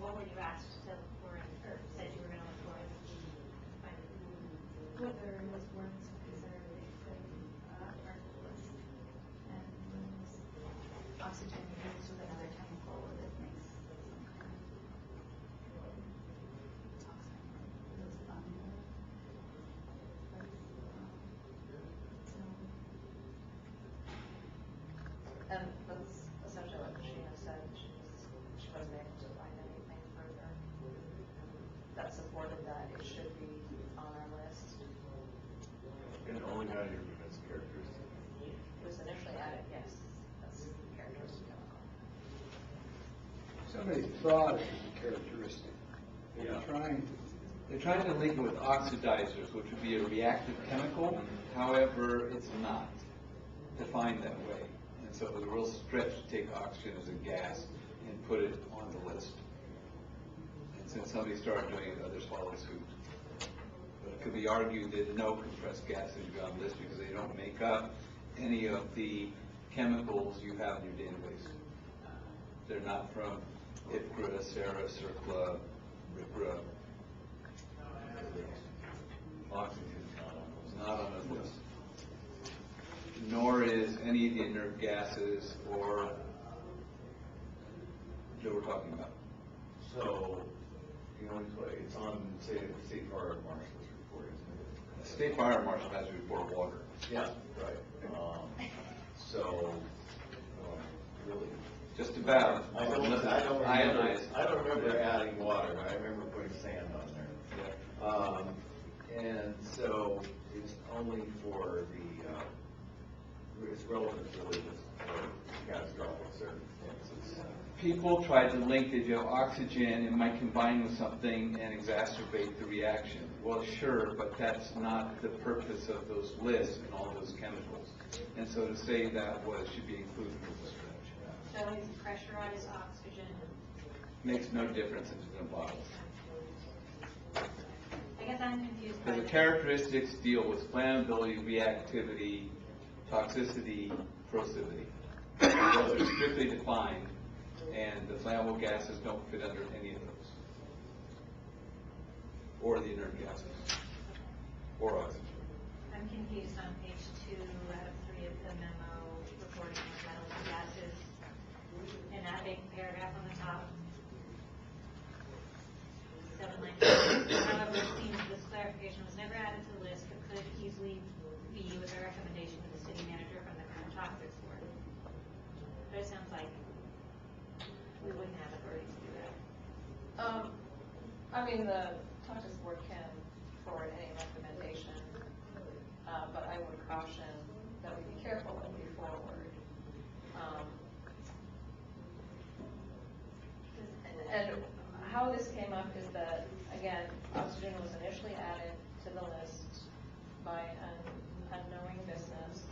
Speaker 9: What were you asked to look for, or said you were gonna look for? Find it?
Speaker 10: Whether it was words, because they're a big thing, article list, and oxygen used with another chemical that makes some kind of toxin. It was
Speaker 3: And that's essentially what Sheena said, she wasn't able to find anything further that supported that it should be on our list.
Speaker 8: And only got here because characteristic.
Speaker 3: It was initially added, yes, that's characteristic chemical.
Speaker 11: Somebody thought it was a characteristic. They were
Speaker 2: They're trying to link it with oxidizers, which would be a reactive chemical. However, it's not defined that way. And so it was a real stretch to take oxygen as a gas and put it on the list. And since somebody started doing it, others followed suit. But it could be argued that no compressed gases should be on the list because they don't make up any of the chemicals you have in your database. They're not from IPCRA, SARA, CERCLA, RCRA.
Speaker 8: Oxygen's not on those.
Speaker 2: Not on the list. nor is any of the inert gases or that we're talking about.
Speaker 8: So, you know, it's on, say, State Fire Marshal's report, isn't it?
Speaker 2: State Fire Marshal has to report water.
Speaker 8: Yeah, right. So, really?
Speaker 2: Just about.
Speaker 8: I don't
Speaker 2: Ionized.
Speaker 8: remember adding water, I remember putting sand on there. And so it's only for it's relevant really just for catastrophic circumstances.
Speaker 2: People tried to link that you have oxygen, it might combine with something and exacerbate the reaction. Well, sure, but that's not the purpose of those lists and all those chemicals. And so to say that should be included was a stretch.
Speaker 9: So it's pressurized oxygen.
Speaker 2: Makes no difference if it's in a bottle.
Speaker 9: I guess I'm confused by.
Speaker 2: Because the characteristics deal with flammability, reactivity, toxicity, corrosivity. Those are strictly defined, and the flammable gases don't fit under any of those. Or the inert gases. Or oxygen.
Speaker 9: I'm confused on page 2 out of 3 of the memo reporting on metals and gases. In that big paragraph on the top. 7 lines. However, it seems this clarification was never added to the list, but could easily be with a recommendation to the city manager from the current topics board. But it sounds like we wouldn't have authority to do that.
Speaker 3: I mean, the Toxics Board can forward any recommendation, but I would caution that we be careful when we forward. And how this came up is that, again, oxygen was initially added to the list by an unknowing business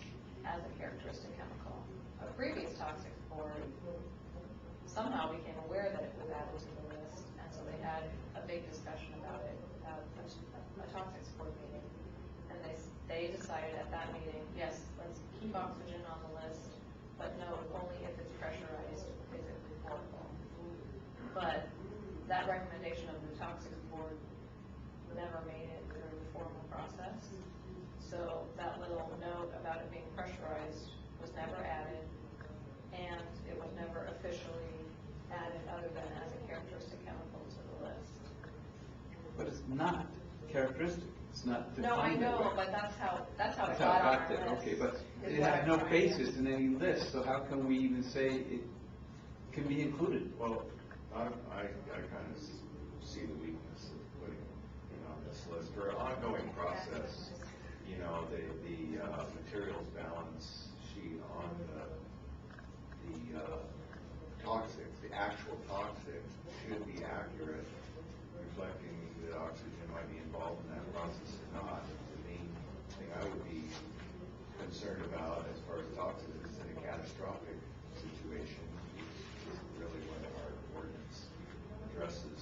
Speaker 3: as a characteristic chemical. A previous Toxics Board somehow became aware that it was added to the list, and so they had a big discussion about it at a Toxics Board meeting. And they decided at that meeting, yes, let's keep oxygen on the list, but no, only if it's pressurized is it reportable. But that recommendation of the Toxics Board never made it through the formal process. So that little note about it being pressurized was never added, and it was never officially added other than as a characteristic chemical to the list.
Speaker 2: But it's not characteristic. It's not defined.
Speaker 3: No, I know,
Speaker 2: that way.
Speaker 3: but that's how it
Speaker 2: That's
Speaker 3: got
Speaker 2: how it
Speaker 3: on
Speaker 2: got
Speaker 3: our
Speaker 2: there.
Speaker 3: list.
Speaker 2: Okay, but
Speaker 3: is
Speaker 2: it
Speaker 3: what
Speaker 2: had
Speaker 3: I'm
Speaker 2: no
Speaker 3: trying to-
Speaker 2: basis in any list, so how can we even say it can be included?
Speaker 8: Well, I kind of see the weakness of putting it on this list. For an ongoing process, you know, the materials balance sheet on the toxics, the actual toxics, should be accurate, reflecting that oxygen might be involved in that process or not. The main thing I would be concerned about as far as toxins in a catastrophic situation is really what our ordinance addresses,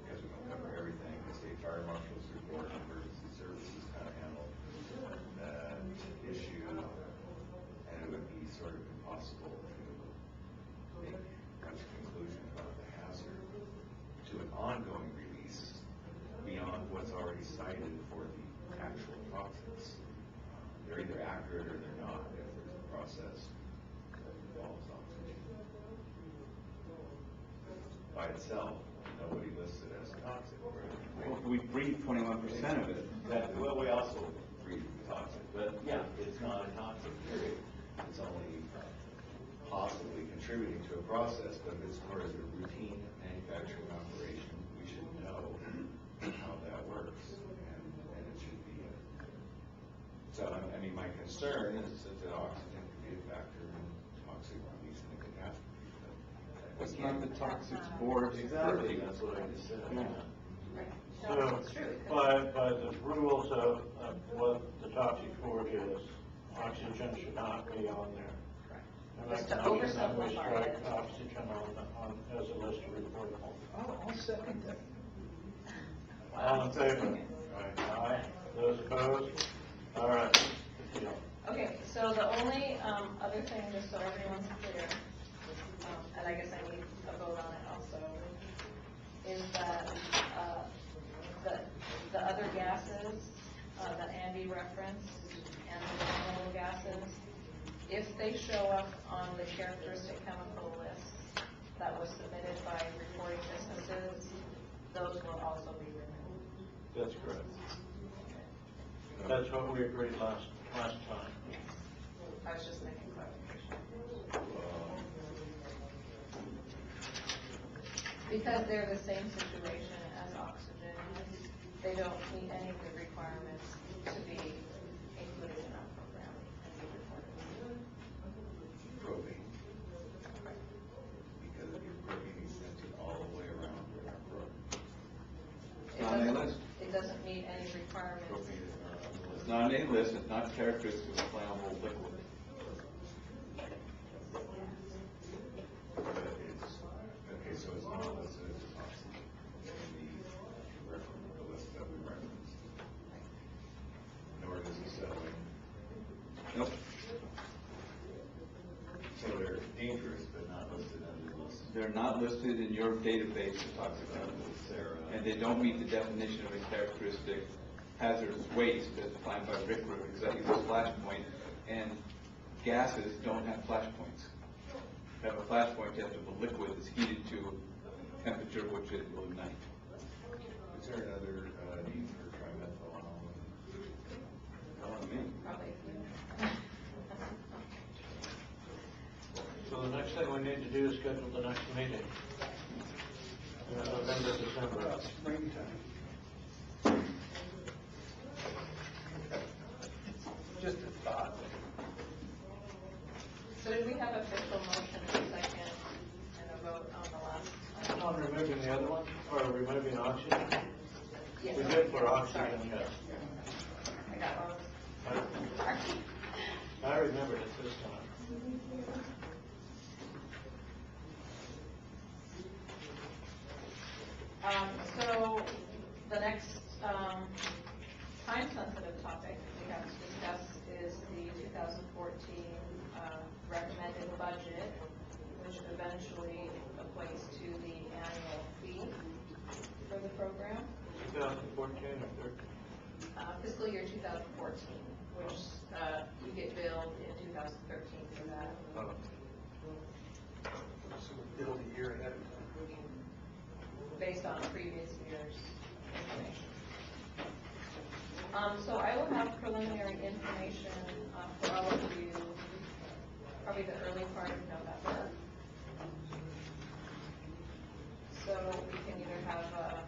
Speaker 8: because we don't cover everything. The State Fire Marshal's report on emergency services kind of handle that issue, and it would be sort of impossible to make much conclusion about the hazard to an ongoing release beyond what's already cited for the actual toxins. They're either accurate or they're not if there's a process that involves oxygen. By itself, nobody lists it as toxic.
Speaker 2: Well, we breathe 21% of it.
Speaker 8: Exactly. Well, we also breathe toxic, but yeah, it's not a toxic period. It's only possibly contributing to a process, but if it's more as a routine manufacturing operation, we should know how that works, and it should be. So, I mean, my concern is that oxygen could be a factor in toxic release in a catastrophe.
Speaker 2: It's not the Toxics Board's
Speaker 8: Exactly, that's what I just said.
Speaker 2: Yeah.
Speaker 3: Right.
Speaker 1: So,
Speaker 3: No, it's true. Because
Speaker 1: by the rules of what the Toxics Board is, oxygen should not be on there. And
Speaker 3: Just
Speaker 1: I
Speaker 3: to
Speaker 1: can motion that we
Speaker 3: oversimplify
Speaker 1: strike
Speaker 3: it.
Speaker 1: oxygen on as a list of reportable.
Speaker 4: I'll second that.
Speaker 1: All in favor? Aye. Those opposed? All right. Good deal.
Speaker 3: Okay, so the only other thing, just so everyone's clear, and I guess I need a vote on it also, is that the other gases that Andy referenced and the gases, if they show up on the characteristic chemical list that was submitted by reporting businesses, those will also be removed.
Speaker 1: That's correct. That's what we agreed last time.
Speaker 3: I was just making clarification. Because they're the same situation as oxygen, they don't meet any of the requirements to be included in our program and be reported.
Speaker 8: Propane. Because if your propane is scented all the way around our program.
Speaker 2: It's not on a list.
Speaker 3: It doesn't meet any requirements.
Speaker 8: Propane is not on the list.
Speaker 2: It's not on any list, it's not characteristic of a flammable liquid.
Speaker 8: But it's, okay, so it's not listed as oxygen in the list that we referenced. Nor does it settle.
Speaker 2: Nope.
Speaker 8: So they're dangerous, but not listed under the list.
Speaker 2: They're not listed in your database of toxic chemicals, and they don't meet the definition of a characteristic hazardous waste as defined by RCRA, because that uses flash point, and gases don't have flash points. To have a flash point, you have to have a liquid that's heated to a temperature which it will ignite.
Speaker 8: Is there another need for trimethyl?
Speaker 2: Not on me.
Speaker 3: Probably.
Speaker 1: So the next thing we need to do is schedule the next meeting. November, December.
Speaker 11: About springtime. Just a thought.
Speaker 3: So did we have official motion and second and a vote on the last?
Speaker 1: On removing the other one, or removing oxygen?
Speaker 3: Yes.
Speaker 1: We did for oxygen, yes.
Speaker 3: I got one.
Speaker 1: I remembered it this time.
Speaker 3: So the next time-sensitive topic we have to discuss is the 2014 recommended budget, which eventually equates to the annual fee for the program.
Speaker 1: 2014 or 13?
Speaker 3: Fiscal year 2014, which you get billed in 2013 for that.
Speaker 1: Oh.
Speaker 11: So we build a year ahead of time.
Speaker 3: Based on previous year's information. So I will have preliminary information for all of you probably the early part of November. So we can either have a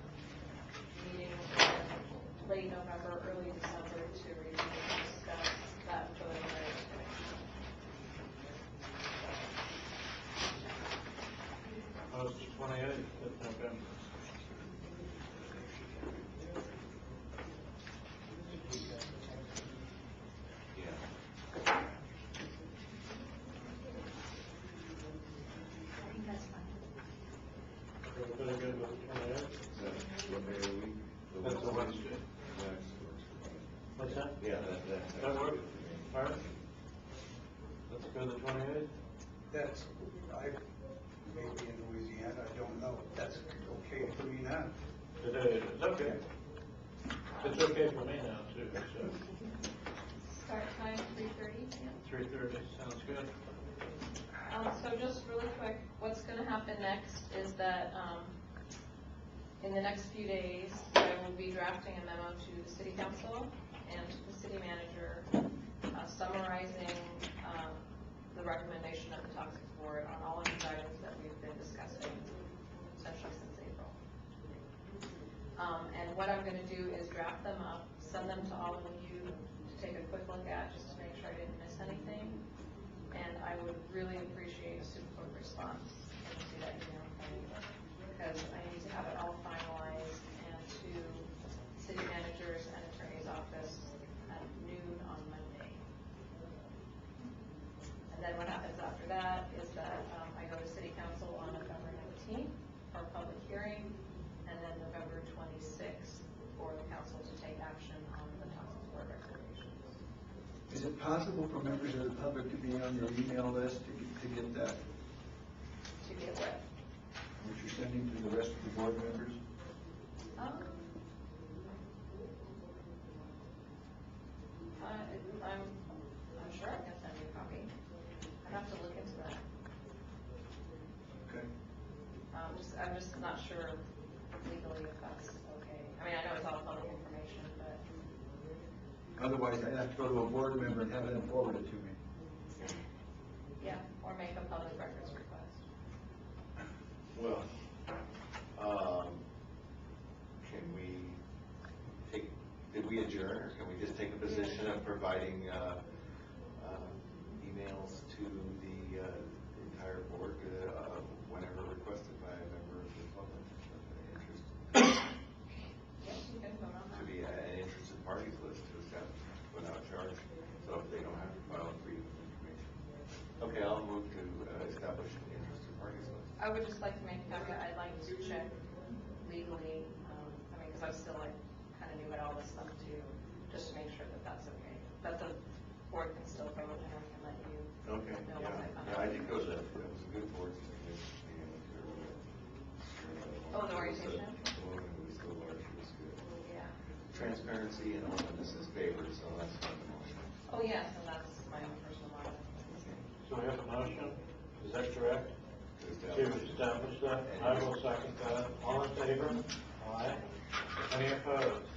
Speaker 3: meeting in late November, early December to review and discuss that preliminary information.
Speaker 1: Oh, it's the 28th of November.
Speaker 7: I think that's fine.
Speaker 1: Everybody good with the 28th?
Speaker 8: Is that what day of the week?
Speaker 1: That's a Wednesday.
Speaker 8: That works for me.
Speaker 1: What's that?
Speaker 8: Yeah,
Speaker 1: That work?
Speaker 8: good for me.
Speaker 1: All right. Let's go to the 28th.
Speaker 11: That's, I may be in Louisiana, I don't know. That's okay for me now.
Speaker 1: Today it is, okay. It's okay for me now too, so
Speaker 3: Start time 3:30 p.m.
Speaker 1: 3:30 sounds good.
Speaker 3: So just really quick, what's going to happen next is that in the next few days, I will be drafting a memo to the city council and to the city manager summarizing the recommendation of the toxics board on all of these items that we've been discussing essentially since April. And what I'm going to do is draft them up, send them to all of you to take a quick look at, just to make sure I didn't miss anything. And I would really appreciate a super quick response when you see that email from me, because I need to have it all finalized and to city managers and attorney's office at noon on Monday. And then what happens after that is that I go to city council on November 19th for a public hearing, and then November 26th for the council to take action on the toxic board recommendations.
Speaker 4: Is it possible for members of the public to be on your email list to get that,
Speaker 3: To get what?
Speaker 4: what you're sending to the rest of the board members?
Speaker 3: I'm sure legally if that's okay. I mean, I know it's all public information, but
Speaker 4: Otherwise, I'd have to go to a board member and have them forward it to me.
Speaker 3: yeah, or make a public records request.
Speaker 8: Well, can we take, did we adjourn, or can we just take a position of providing, emails to the entire board, whenever requested by a member of the public of interest?
Speaker 3: Yes, you can vote on
Speaker 8: To
Speaker 3: that.
Speaker 8: be an interested parties list to establish without charge, so if they don't have to file freedom of information. Okay, I'll move to establish an interested parties list.
Speaker 3: I would just like to make a caveat, I'd like to check legally, I mean, because I'm still like, kind of new at all this stuff too, just to make sure that that's okay. That the board can still vote and I can let you
Speaker 8: Okay,
Speaker 3: know
Speaker 8: yeah,
Speaker 3: once I find
Speaker 8: yeah,
Speaker 3: out.
Speaker 8: I think that was a good board meeting.
Speaker 3: Oh, the orientation?
Speaker 8: The woman who was so large, she was good.
Speaker 3: Yeah.
Speaker 8: Transparency and openness is favored, so that's not the motion.
Speaker 3: Oh, yes, and that's my own personal model.
Speaker 1: So we have a motion, is that correct? To establish that, I will second that. All in favor? Aye. Any opposed?